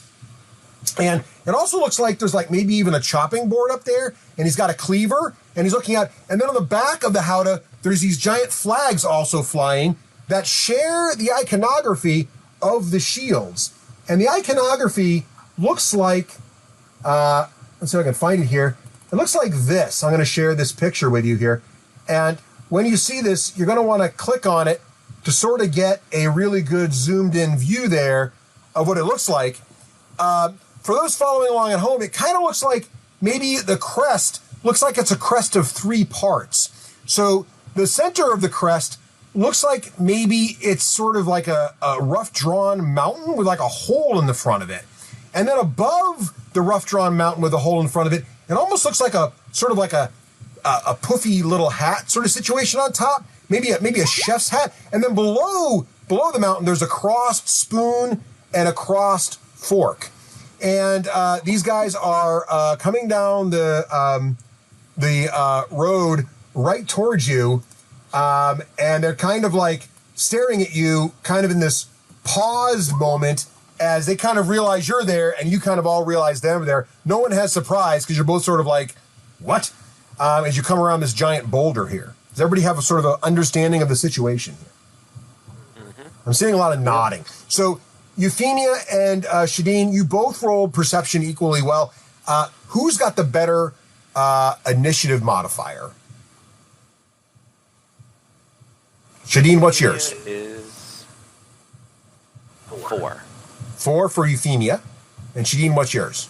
And it also looks like there's like maybe even a chopping board up there. And he's got a cleaver. And he's looking at, and then on the back of the howdah, there's these giant flags also flying that share the iconography of the shields. And the iconography looks like, let's see if I can find it here. It looks like this. I'm going to share this picture with you here. And when you see this, you're going to want to click on it to sort of get a really good zoomed in view there of what it looks like. For those following along at home, it kind of looks like maybe the crest looks like it's a crest of 3 parts. So the center of the crest looks like maybe it's sort of like a rough drawn mountain with like a hole in the front of it. And then above the rough drawn mountain with a hole in front of it, it almost looks like a sort of like a puffy little hat sort of situation on top, maybe a chef's hat. And then below the mountain, there's a crossed spoon and a crossed fork. And these guys are coming down the road right towards you. And they're kind of like staring at you kind of in this paused moment as they kind of realize you're there and you kind of all realize they're there. No one has surprise because you're both sort of like, what? As you come around this giant boulder here. Does everybody have a sort of an understanding of the situation here? Mm-hmm. I'm seeing a lot of nodding. So Euphemia and Shadeen, you both rolled perception equally well. Who's got the better initiative modifier? Shadeen, what's yours? It is 4. 4 for Euphemia. And Shadeen, what's yours?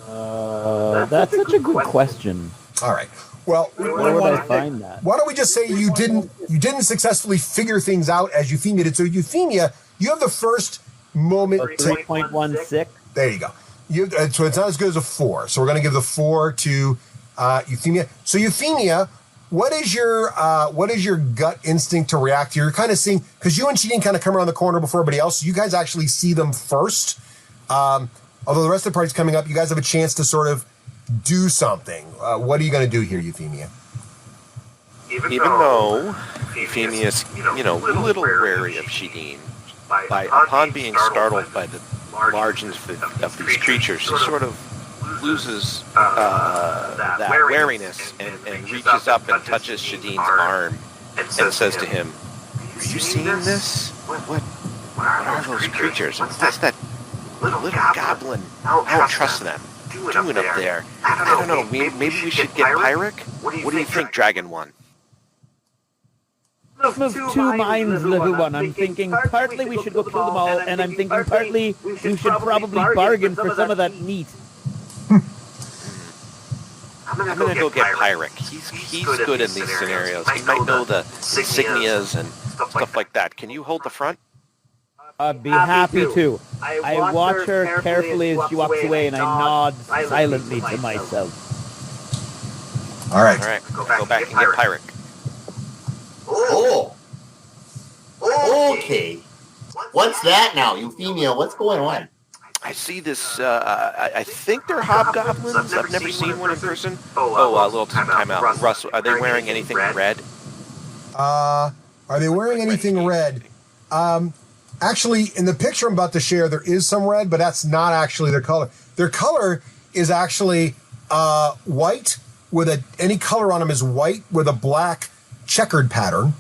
That's such a good question. All right. Well, where would I find that? Why don't we just say you didn't successfully figure things out as Euphemia did. So Euphemia, you have the first moment. 3.16. There you go. So it's not as good as a 4. So we're going to give the 4 to Euphemia. So Euphemia, what is your gut instinct to react to? You're kind of seeing, because you and Shadeen kind of come around the corner before everybody else, so you guys actually see them first. Although the rest of the party's coming up, you guys have a chance to sort of do something. What are you going to do here, Euphemia? Even though Euphemia's, a little wary of Shadeen, upon being startled by the margins of these creatures, she sort of loses that wariness and reaches up and touches Shadeen's arm and says to him, "Are you seeing this? What are those creatures? What's that little goblin? I don't trust them. Doing up there? I don't know. Maybe we should get Pyric? What do you think, Dragon One?" Of 2 minds, little one. I'm thinking partly we should go kill them all, and I'm thinking partly we should probably bargain for some of that meat. I'm gonna go get Pyric. He's good in these scenarios. He might know the insignias and stuff like that. Can you hold the front? I'd be happy to. I watch her carefully as she walks away, and I nod silently to myself. All right. Go back and get Pyric. Oh. Okay. What's that now, Euphemia? What's going on? I see this, I think they're hobgoblins. I've never seen one in person. A little time out. Russ, are they wearing anything red? Are they wearing anything red? Actually, in the picture I'm about to share, there is some red, but that's not actually their color. Their color is actually white with any color on them is white with a black checkered pattern.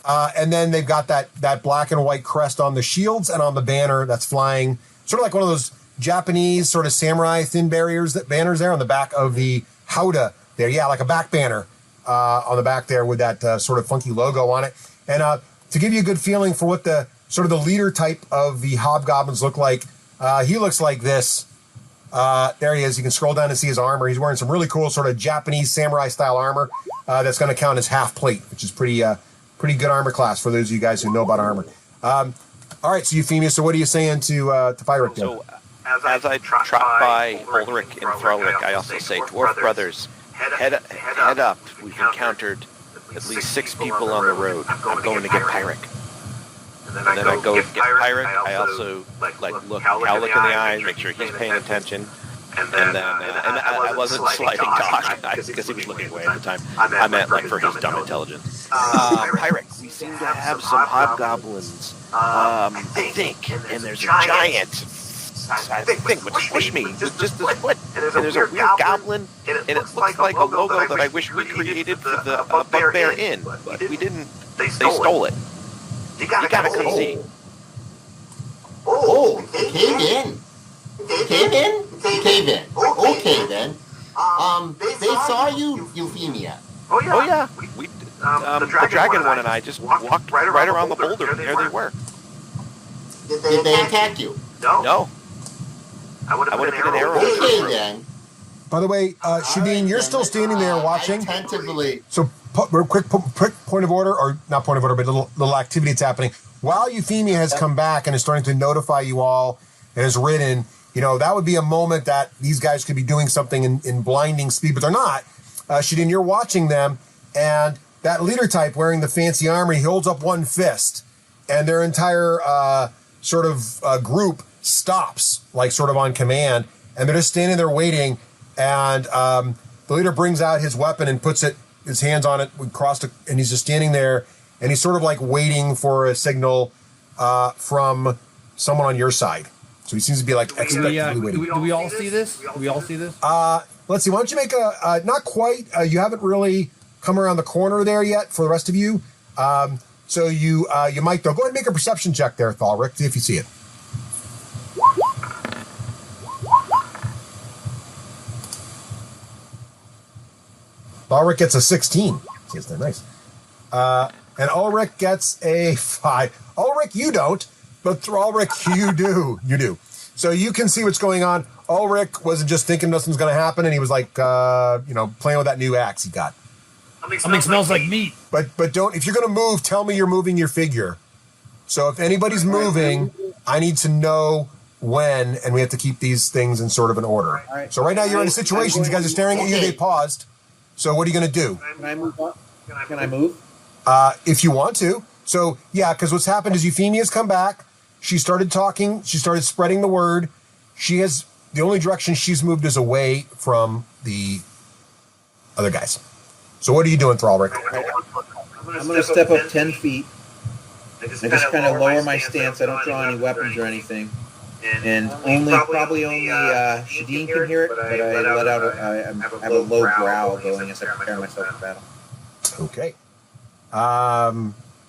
And then they've got that black and white crest on the shields and on the banner that's flying, sort of like one of those Japanese sort of samurai thin banners there on the back of the Howda there. Yeah, like a back banner on the back there with that sort of funky logo on it. And to give you a good feeling for what the sort of the leader type of the hobgoblins look like, he looks like this. There he is. You can scroll down and see his armor. He's wearing some really cool sort of Japanese samurai style armor that's going to count as half plate, which is pretty good armor class for those of you guys who know about armor. All right, so Euphemia, so what are you saying to Pyric? So as I trot by Ulrich and Throlic, I also say, Dwarf Brothers, head up. We've encountered at least 6 people on the road. I'm going to get Pyric. And then I go get Pyric. I also look Klarg in the eye, make sure he's paying attention. And then I wasn't sliding Doc because he was looking away at the time. I meant for his dumb intelligence. Pyric, we seem to have some hobgoblins. I think, and there's a giant. I think, but push me just a foot. And there's a weird goblin, and it looks like a logo that I wish we created for the Bugbear Inn, but we didn't. They stole it. You gotta come see. Oh, cave in. Okay then. They saw you, Euphemia. Oh yeah. We the dragon one and I just walked right around the boulder, and there they were. Did they attack you? No. I would have put an arrow. Okay then. By the way, Shadeen, you're still standing there watching. Attentively. So, quick point of order, or not point of order, but little activity that's happening. While Euphemia has come back and is starting to notify you all and has ridden, that would be a moment that these guys could be doing something in blinding speed, but they're not. Shadeen, you're watching them, and that leader type wearing the fancy armor, he holds up one fist, and their entire group stops, sort of on command, and they're just standing there waiting, and the leader brings out his weapon and puts his hands on it, and he's just standing there, and he's sort of waiting for a signal from someone on your side. So he seems to be expectantly waiting. Do we all see this? Let's see. Why don't you make not quite. You haven't really come around the corner there yet for the rest of you. So you might though. Go ahead and make a perception check there, Thalric. See if you see it. Thalric gets a 16. See, it's nice. And Ulrich gets a 5. Ulrich, you don't, but Thalric, you do. You do. So you can see what's going on. Ulrich wasn't just thinking nothing's going to happen, and he was playing with that new axe he got. Something smells like meat. But don't, if you're going to move, tell me you're moving your figure. So if anybody's moving, I need to know when, and we have to keep these things in sort of an order. So right now you're in a situation, you guys are staring at you, they paused. So what are you going to do? Can I move on? Can I move? If you want to. So, yeah, because what's happened is Euphemia's come back. She started talking. She started spreading the word. The only direction she's moved is away from the other guys. So what are you doing, Thalric? I'm going to step up 10 feet. I just kind of lower my stance. I don't draw any weapons or anything. And probably only Shadeen can hear it, but I let out I have a low growl going as I prepare myself for battle. Okay.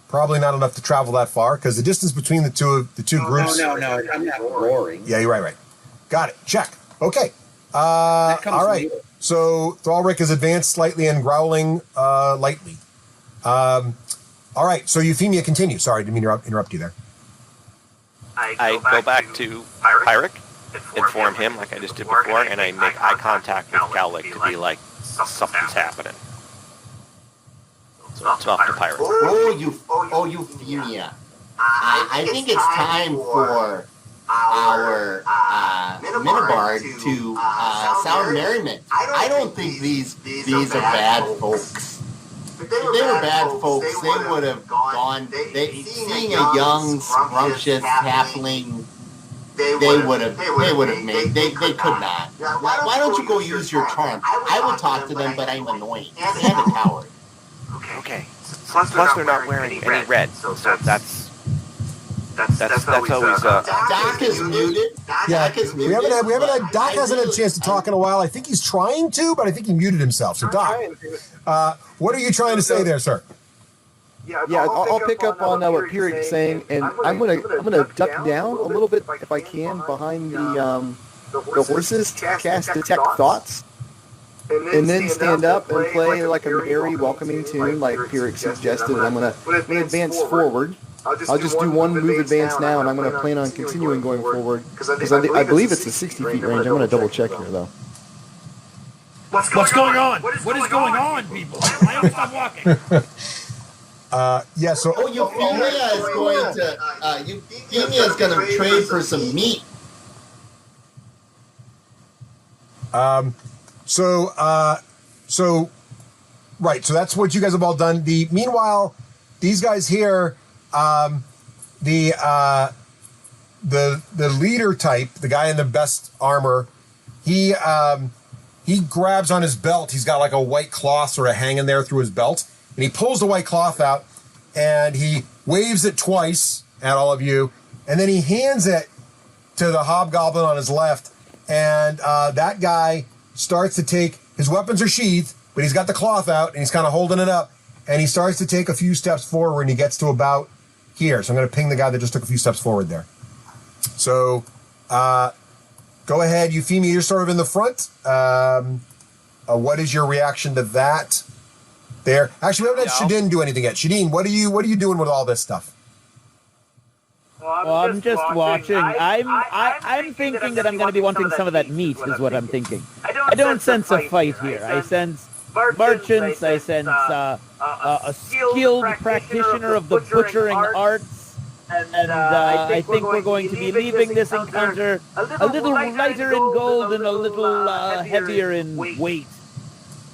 Probably not enough to travel that far because the distance between the two groups. No, I'm not roaring. Yeah, you're right. Got it. Check. Okay. All right. So Thalric is advanced slightly and growling lightly. All right. So Euphemia, continue. Sorry, didn't mean to interrupt you there. I go back to Pyric, inform him like I just did before, and I make eye contact with Klarg to be like, something's happening. So it's off to Pyric. Euphemia. I think it's time for our Minibard to sound merriment. I don't think these are bad folks. If they were bad folks, they would have gone. Seeing a young, scrumptious halfling, they would have made. They could not. Why don't you go use your charm? I would talk to them, but I'm annoying and a coward. Okay. Plus they're not wearing any red, so that's always. Doc is muted. Yeah, we haven't had. Doc hasn't had a chance to talk in a while. I think he's trying to, but I think he muted himself. So Doc, what are you trying to say there, sir? Yeah, I'll pick up on what Pyric is saying, and I'm gonna duck down a little bit if I can behind the horses to cast detect thoughts. and then stand up and play like a merry, welcoming tune, like Pyrrhic suggested. And I'm gonna advance forward. I'll just do one move advance now, and I'm gonna plan on continuing going forward because I believe it's a 60 feet range. I'm gonna double check here though. What's going on? What is going on, people? I don't stop walking. Yeah, so... Oh, Euphemia is going to... Euphemia is going to trade for some meat. Right, so that's what you guys have all done. Meanwhile, these guys here, the leader type, the guy in the best armor, he grabs on his belt. He's got like a white cloth sort of hanging there through his belt. And he pulls the white cloth out and he waves it twice at all of you. And then he hands it to the hobgoblin on his left. And that guy starts to take, his weapons are sheathed, but he's got the cloth out and he's kind of holding it up. And he starts to take a few steps forward and he gets to about here. So I'm going to ping the guy that just took a few steps forward there. So go ahead, Euphemia, you're sort of in the front. What is your reaction to that? There. Actually, we haven't had Shadin do anything yet. Shadin, what are you doing with all this stuff? Well, I'm just watching. I'm thinking that I'm going to be wanting some of that meat, is what I'm thinking. I don't sense a fight here. I sense merchants. I sense a skilled practitioner of the butchering arts. And I think we're going to be leaving this encounter a little lighter in gold and a little heavier in weight.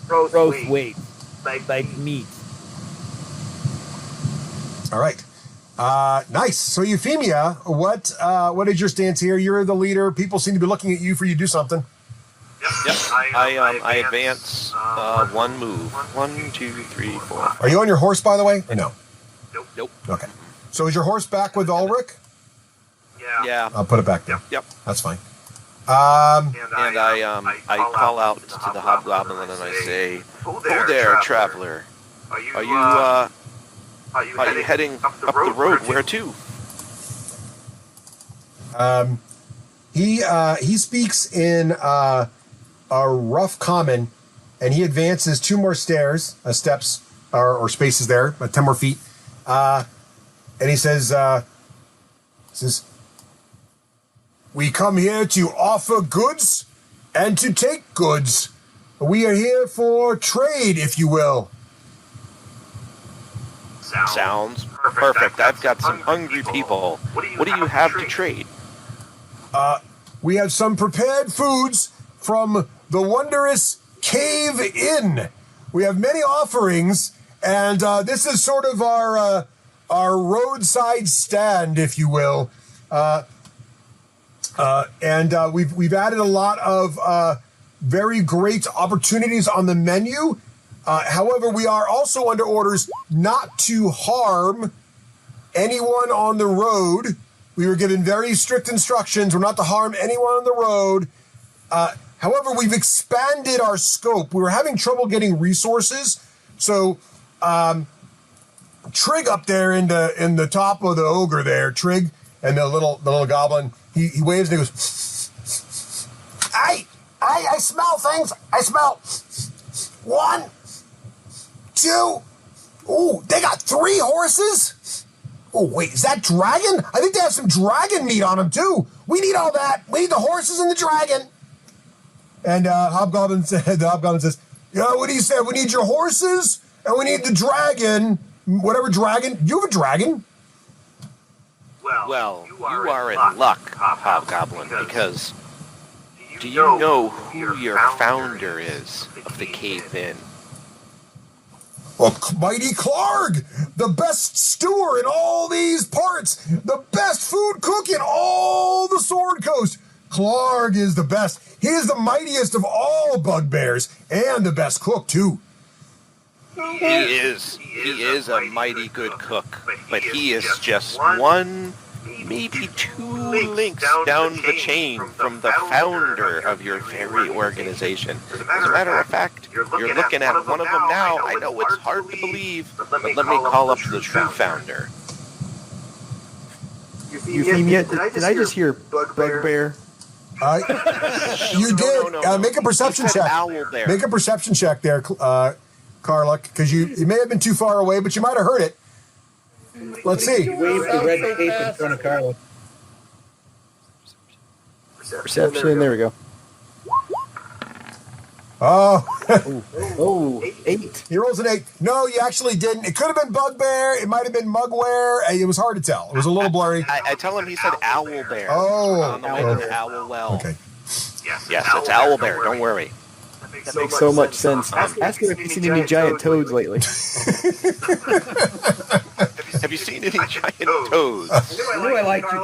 Gross weight. Like meat. All right. Nice. So Euphemia, what is your stance here? You're the leader. People seem to be looking at you for you to do something. Yep. I advance one move. 1, 2, 3, 4. Are you on your horse, by the way, or no? Nope. Okay. So is your horse back with Ulrich? Yeah. I'll put it back there. Yep. That's fine. And I call out to the hobgoblin and I say, "Oh there, traveler. Are you heading up the road? Where to?" He speaks in a rough common, and he advances 2 more steps or spaces there, 10 more feet, and he says, "We come here to offer goods and to take goods. We are here for trade, if you will." Sounds perfect. I've got some hungry people. What do you have to trade? We have some prepared foods from the wondrous Cave Inn. We have many offerings, and this is sort of our roadside stand, if you will. And we've added a lot of very great opportunities on the menu. However, we are also under orders not to harm anyone on the road. We were given very strict instructions. We're not to harm anyone on the road. However, we've expanded our scope. We were having trouble getting resources. So Trig up there in the top of the ogre there, Trig, and the little goblin, he waves and he goes, I smell things. I smell 1, 2. Ooh, they got 3 horses? Oh, wait, is that dragon? I think they have some dragon meat on them, too. We need all that. We need the horses and the dragon. And the hobgoblin says, yeah, what do you say? We need your horses and we need the dragon. Whatever dragon. You have a dragon? Well, you are in luck, hobgoblin, because do you know who your founder is of the Cave Inn? Well, mighty Klarg, the best stewer in all these parts, the best food cook in all the Sword Coast. Klarg is the best. He is the mightiest of all bugbears, and the best cook, too. He is a mighty good cook, but he is just 1, maybe 2 links down the chain from the founder of your very organization. As a matter of fact, you're looking at one of them now. I know it's hard to believe, but let me call up the true founder. Euphemia, did I just hear bugbear? You did. Make a perception check. Owl bear. Make a perception check there, Klarg, because you may have been too far away, but you might have heard it. Let's see. Wave the red cape in front of Carla. Perception. There we go. Oh, 8. He rolls an 8. No, you actually didn't. It could have been bugbear. It might have been mugware. It was hard to tell. It was a little blurry. I tell him he said owl bear. Oh. On the way to the owl well. Okay. Yes, it's owl bear. Don't worry. That makes so much sense. Ask him if he's seen any giant toads lately. Have you seen any giant toads? I knew I liked you,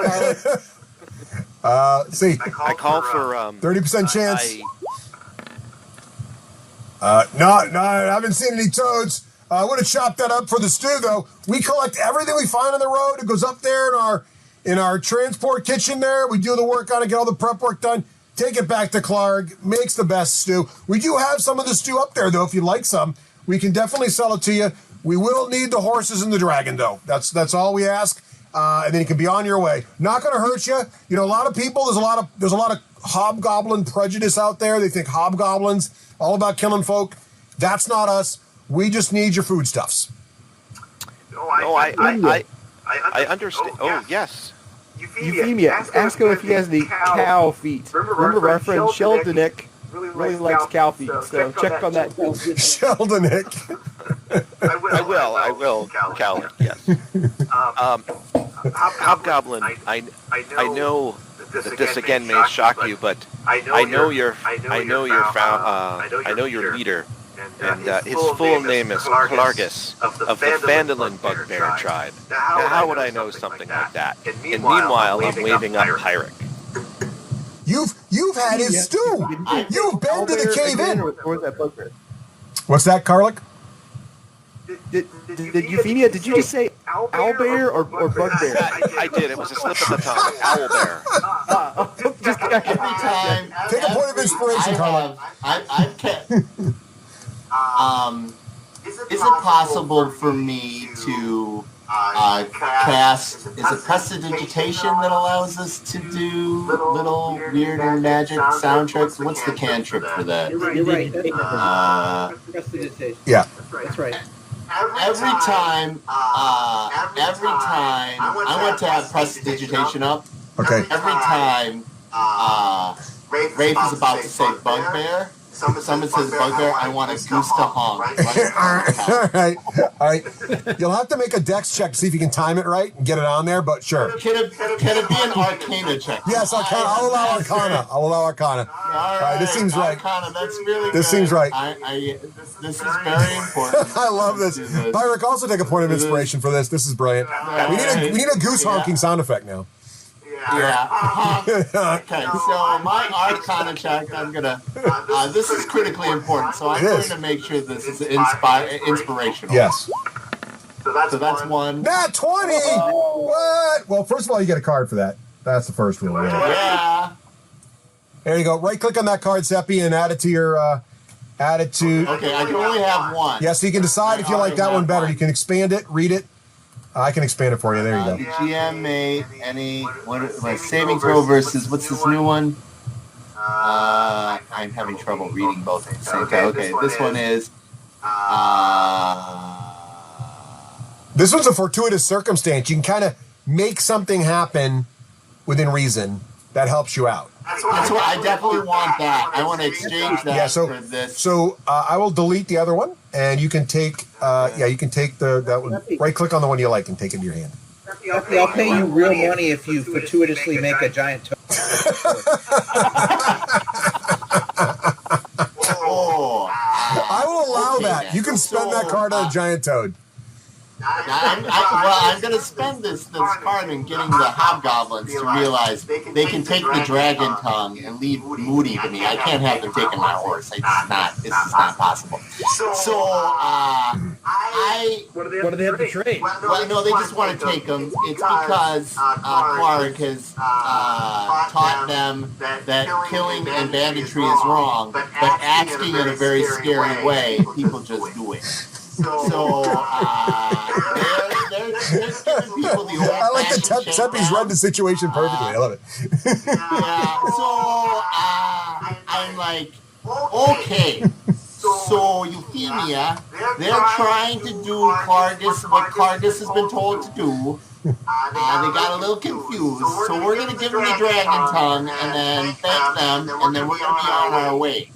Carla. See. I call for 30% chance. No, I haven't seen any toads. I would have chopped that up for the stew, though. We collect everything we find on the road. It goes up there in our transport kitchen there. We do the work on it, get all the prep work done. Take it back to Klarg. Makes the best stew. We do have some of the stew up there, though, if you'd like some. We can definitely sell it to you. We will need the horses and the dragon, though. That's all we ask. And then you can be on your way. Not going to hurt you. You know, a lot of people, there's a lot of hobgoblin prejudice out there. They think hobgoblins, all about killing folk. That's not us. We just need your foodstuffs. I understand. Oh, yes. Euphemia, ask him if he has the cow feet. Remember our friend Sheldonick really likes cow feet, so check on that. Sheldonick. I will, Cal. Yes. Hobgoblin. I know that this again may shock you, but I know your leader, and his full name is Klargus of the Vandalin Bugbear tribe. Now, how would I know something like that? And meanwhile, I'm waving up Pyric. You've had his stew. You've been to the cave in. What's that, Klarg? Did Euphemia, did you just say owlbear or bugbear? I did. It was a slip of the tongue. Owlbear. Every time. Take a point of inspiration, Klarg. I've kept. Is it possible for me to cast? Is it prestidigitation that allows us to do little weirder magic sound tricks? What's the cantrip for that? You're right. Prestidigitation. Yeah. That's right. Every time I want to have prestidigitation up. Okay. Every time Rafe is about to say bugbear, someone says bugbear, I want a goose to honk. All right. You'll have to make a dex check to see if you can time it right and get it on there, but sure. Can it be an arcana check? Yes, I'll allow arcana. All right, this seems right. Arcana, that's really This good. seems right. This is very important. I love this. Pyric, also take a point of inspiration for this. This is brilliant. We need a goose honking sound effect now. Yeah. Okay, so my arcana check, I'm gonna. This is critically important, so I'm going to make sure this is inspirational. Yes. So that's one. Nat 20! What? Well, first of all, you get a card for that. That's the first rule. Really. Yeah. There you go. Right click on that card, Seppi, and add it to your. Okay, I can only have one. Yeah, so you can decide if you like that one better. You can expand it, read it. I can expand it for you. There you go. The GM made my saving throw versus what's this new one? I'm having trouble reading both at the same time. Okay, this one is. This one's a fortuitous circumstance. You can kind of make something happen within reason that helps you out. That's what I definitely want that. I want to exchange that for this. So I will delete the other one, and you can take. You can take that one. Right click on the one you like and take it in your hand. I'll pay you real money if you fortuitously make a giant toad. I will allow that. You can spend that card on a giant toad. I'm going to spend this card in getting the hobgoblins to realize they can take the dragon tongue and leave Moody to me. I can't have them taking my horse. This is not possible. So, What do they have to trade? Well, no, they just want to take them. It's because Klarg has taught them that killing and banditry is wrong, but asking in a very scary way, people just do it. So just giving people the I like that old-fashioned Teppy's read the situation perfectly. I love it. Yeah, so I'm like, okay. So Euphemia, they're trying to do Klargus, what Klargus has been told to do. They got a little confused, so we're going to give them the dragon tongue and then thank them, and then we're going to be on our way.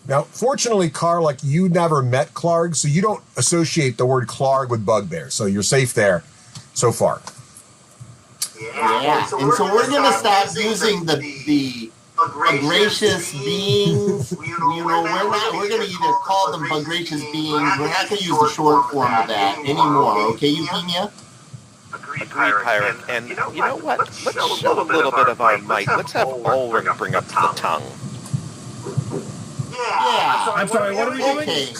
Now, fortunately, Klarg, you never met Klarg, so you don't associate the word Klarg with bugbear, so you're safe there so far. Yeah, and so we're going to stop using the gracious beings. We're going to either call them gracious beings. We're not going to use the short form of that anymore. Okay, Euphemia? Agreed, Pirate. And you know what? Let's show a little bit of our might. Let's have Ulrich bring up the tongue. Yeah. I'm sorry, what are we doing? Okay.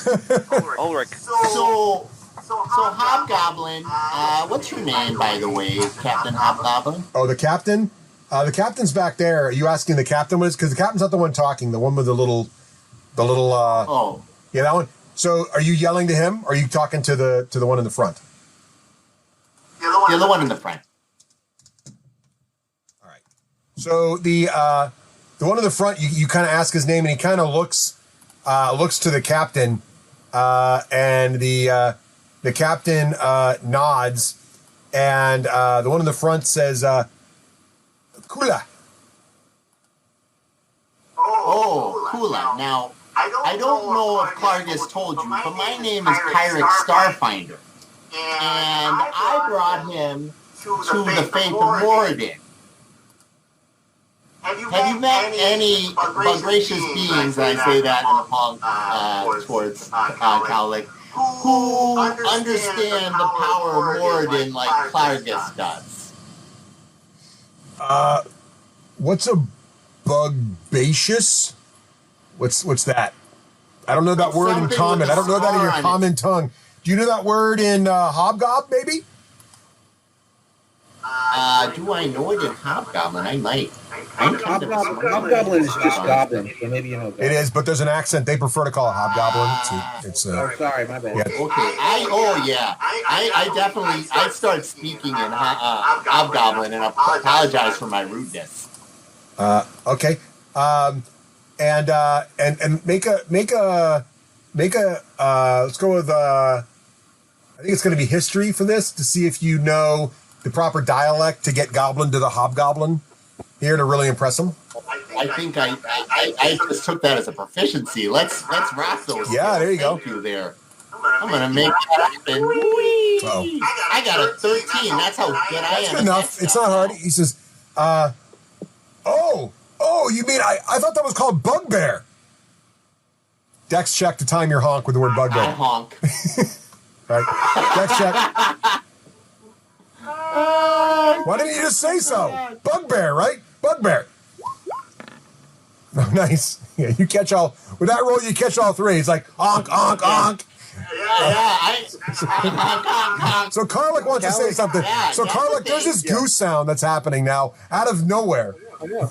Ulrich. So Hobgoblin, what's your name, by the way, Captain Hobgoblin? Oh, the captain? The captain's back there. Are you asking the captain what is? Because the captain's not the one talking. The one with the little. Oh. Yeah, that one. So, are you yelling to him? Or are you talking to the one in the front? You're the one in the front. All right. So the one in the front, you kind of ask his name, and he kind of looks to the captain, and the captain nods, and the one in the front says, "Kula." Oh, Kula. Now, I don't know if Klargus told you, but my name is Kyrix Starfinder. And I brought him to the Faith of Moradin. Have you met any gracious beings, I say that in a pong towards Klarg, who understand the power of Moradin like Klargus does? What's a bugbacious? What's that? I don't know that word in common. I don't know that in your common tongue. Do you know that word in Hobgob, maybe? Do I know it in Hobgoblin? I might. Hobgoblin is just goblin, so maybe you know that. It is, but there's an accent. They prefer to call it Hobgoblin. It's oh, sorry, my bad. Yeah. Okay. I definitely start speaking in Hobgoblin, and I apologize for my rudeness. Okay. And make a let's go with I think it's going to be history for this to see if you know the proper dialect to get Goblin to the Hobgoblin here to really impress him. I think I just took that as a proficiency. Let's rock those. Yeah, there you go. Thank you there. I'm gonna make that happen. Uh-oh. I got a 13. That's how good I am. That's good enough. It's not hard. He says, oh, you mean I thought that was called bugbear. Dex check to time your honk with the word bugbear. I honk. Right. Dex check. Why didn't you just say so? Bugbear, right? Bugbear. Oh, nice. Yeah, you catch all, with that roll, you catch all three. It's like, honk, honk, honk. So Karlik wants to say something. So Karlik, there's this goose sound that's happening now out of nowhere. I know.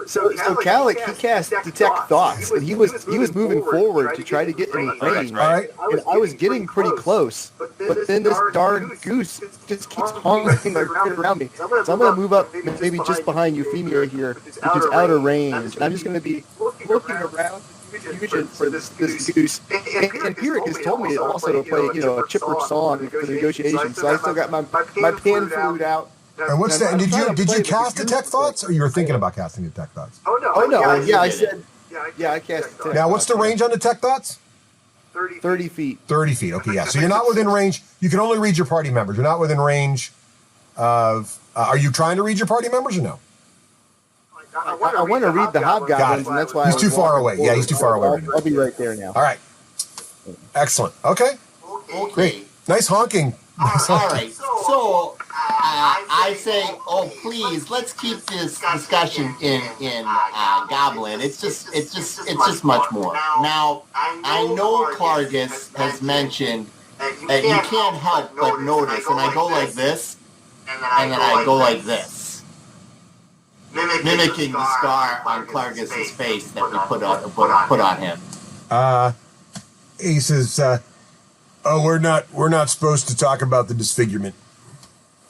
So Kalik, he cast Detect Thoughts, and he was moving forward to try to get in range. All right. And I was getting pretty close, but then this darn goose just keeps honking like right around me. So I'm going to move up maybe just behind Euphemia here, which is out of range. And I'm just going to be looking around for this goose. And Pyrrhic has told me also to play, a chipper song for the negotiations. So I still got my pan flute out. And what's that? And did you cast Detect Thoughts, or you were thinking about casting Detect Thoughts? Oh no! Yeah, I said. Yeah, I cast. Now, what's the range on Detect Thoughts? 30 feet. 30 feet. Okay, yeah. So you're not within range. You can only read your party members. You're not within range of. Are you trying to read your party members or no? I want to read the hobgoblins, and that's why he's too far away. Yeah, he's too far away. I'll be right there now. All right. Excellent. Okay. Great. Nice honking. All right. So I say, oh please, let's keep this discussion in Goblin. It's just much more. Now I know Klargus has mentioned that you can't help but notice, and I go like this, and then I go like this, mimicking the scar on Klargus's face that we put on him. He says, Oh, we're not supposed to talk about the disfigurement.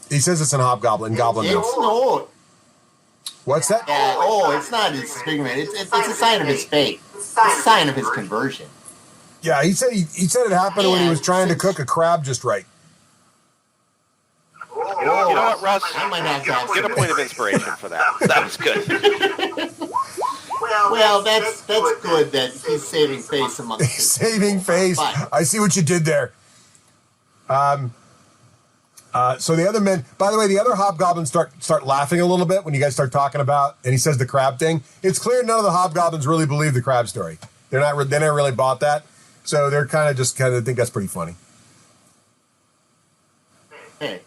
He says it's an hobgoblin. Goblin knows. No. What's that? It's not his disfigurement. It's a sign of his faith. It's a sign of his conversion. Yeah, he said it happened when he was trying to cook a crab just right. You know what, Russ? I might have to Get a point of inspiration for that. That was good. Well, that's good that he's saving face among He's saving face. I see what you did there. So the other men, by the way, the other hobgoblins start laughing a little bit when you guys start talking about, and he says the crab thing. It's clear none of the hobgoblins really believe the crab story. They never really bought that, so they're kind of think that's pretty funny. Hey,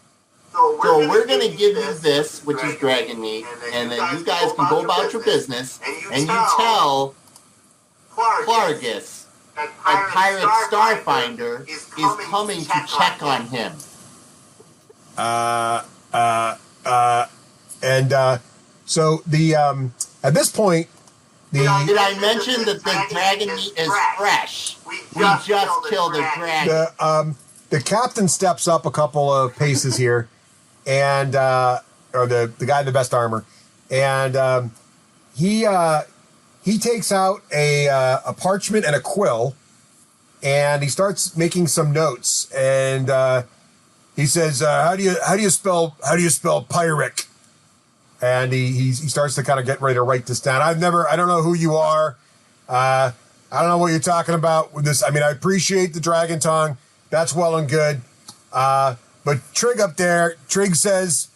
so we're gonna give you this, which is dragon meat, and then you guys can go about your business, and you tell Klargus that Pirate Starfinder is coming to check on him. So the at this point, did I mention that the dragon meat is fresh? We just killed a dragon. The captain steps up a couple of paces here, and or the guy in the best armor, and he takes out a parchment and a quill, and he starts making some notes, and he says, "How do you spell Pyric?" And he starts to kind of get ready to write this down. I don't know who you are. I don't know what you're talking about with this. I mean, I appreciate the dragon tongue. That's well and good. But Trig up there, Trig says,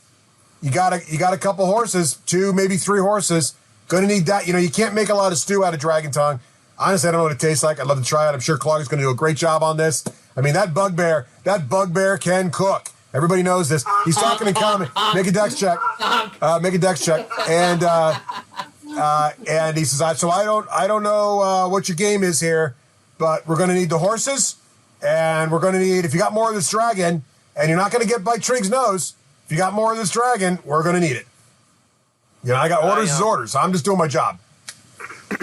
you got a couple horses, 2, maybe 3 horses. Gonna need that. You know, you can't make a lot of stew out of dragon tongue. Honestly, I don't know what it tastes like. I'd love to try it. I'm sure Klarg is going to do a great job on this. I mean, that bugbear can cook. Everybody knows this. He's talking in common. Make a dex check. And he says, so I don't know what your game is here, but we're going to need the horses, and we're going to need, if you got more of this dragon, and you're not going to get by Trig's nose, if you got more of this dragon, we're going to need it. You know, I got orders is orders. I'm just doing my job.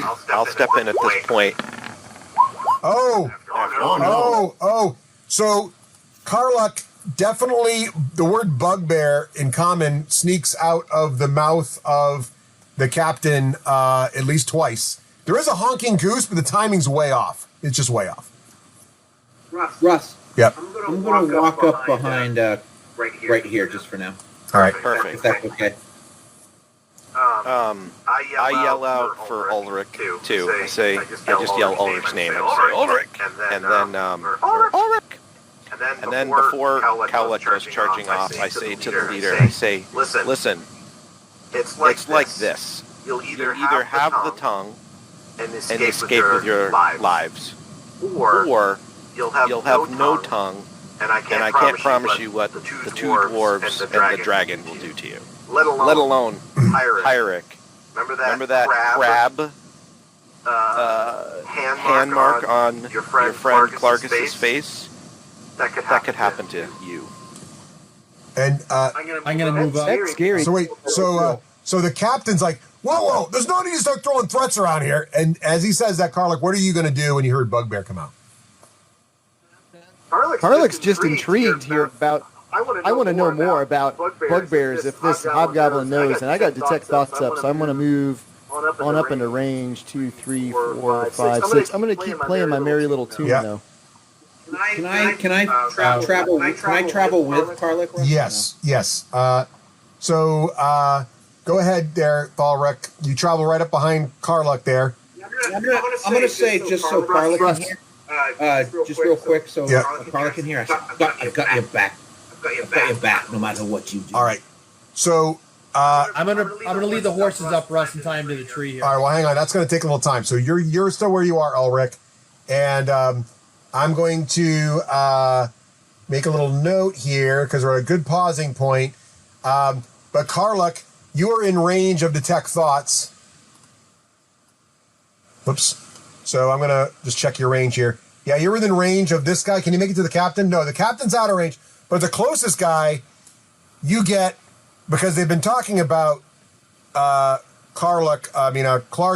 I'll step in at this point. So Karluk, definitely the word bugbear in common sneaks out of the mouth of the captain at least twice. There is a honking goose, but the timing's way off. It's just way off. Russ. Yep. I'm going to walk up behind right here just for now. All right. Perfect. If that's okay. I yell out for Ulrich too. I just yell Ulrich's name. I say Ulrich, and then Ulrich. And then before Klarg goes charging off, I say to the leader, listen, it's like this. You'll either have the tongue and escape with your lives, or you'll have no tongue, and I can't promise you what the 2 dwarves and the dragon will do to you. Let alone Pyric. Remember that crab hand mark on your friend Klargus' face? That could happen to you. And I'm gonna move up. That's scary. So wait, so the captain's like, whoa, there's no need to start throwing threats around here. And as he says that, Karluk, what are you going to do when you heard Bugbear come out? Karluk's just intrigued here about. I want to know more about bugbears if this hobgoblin knows, and I got detect thoughts up, so I'm going to move on up into range 2, 3, 4, 5, 6. I'm going to keep playing my merry little tune though. Can I travel with Karluk? Yes. So go ahead there, Balric. You travel right up behind Karluk there. I'm gonna say just so Karluk can hear. Just real quick, so Karluk can hear. I've got your back. I've got your back, no matter what you do. All right. So I'm gonna lead the horses up, Russ, and tie him to the tree here. All right. Well, hang on. That's going to take a little time. So you're still where you are, Ulrich, and I'm going to make a little note here because we're at a good pausing point. But Karluk, you are in range of detect thoughts. Whoops. So I'm going to just check your range here. Yeah, you're within range of this guy. Can you make it to the captain? No, the captain's out of range. But the closest guy you get, because they've been talking about Klarg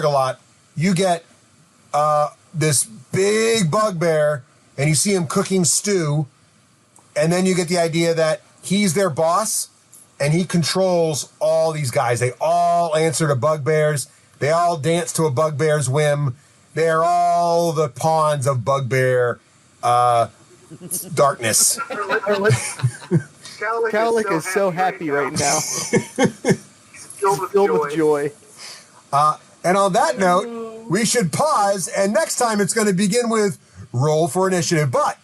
a lot, you get this big bugbear and you see him cooking stew, and then you get the idea that he's their boss, and he controls all these guys. They all answer to bugbears. They all dance to a bugbear's whim. They're all the pawns of bugbear darkness. Klarg is so happy right now. Filled with joy. And on that note, we should pause, and next time it's going to begin with roll for initiative. But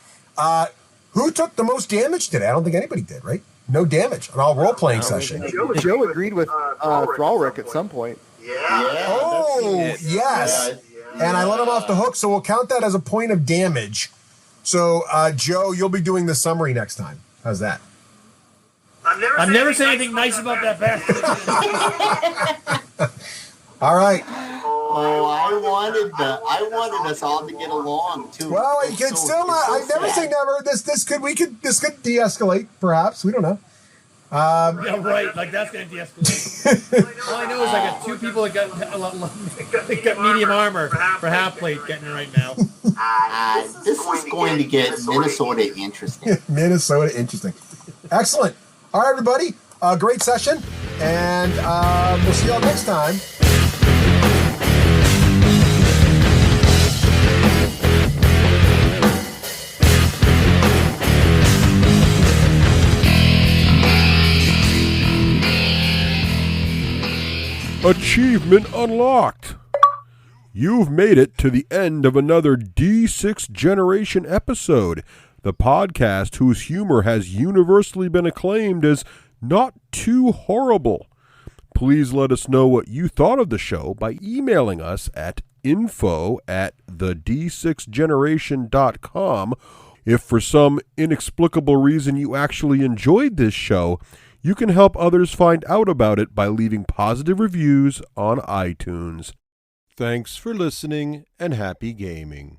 who took the most damage today? I don't think anybody did, right? No damage on our role-playing session. Joe agreed with Thrallrick at some point. Oh, yes. And I let him off the hook, so we'll count that as a point of damage. So, Joe, you'll be doing the summary next time. How's that? I've never said anything nice about that bastard. All right. Oh, I wanted us all to get along too. Well, you can still not. I never say never. This could de-escalate. Perhaps we don't know. Yeah, right. Like that's gonna de-escalate. All I know is I got two people that got medium armor for half plate getting it right now. This is going to get Minnesota interesting. Minnesota interesting. Excellent. All right, everybody. Great session, and we'll see y'all next time. Achievement unlocked. You've made it to the end of another D6 Generation episode, the podcast whose humor has universally been acclaimed as not too horrible. Please let us know what you thought of the show by emailing us at info@the d6generation.com. If for some inexplicable reason you actually enjoyed this show, you can help others find out about it by leaving positive reviews on iTunes. Thanks for listening and happy gaming.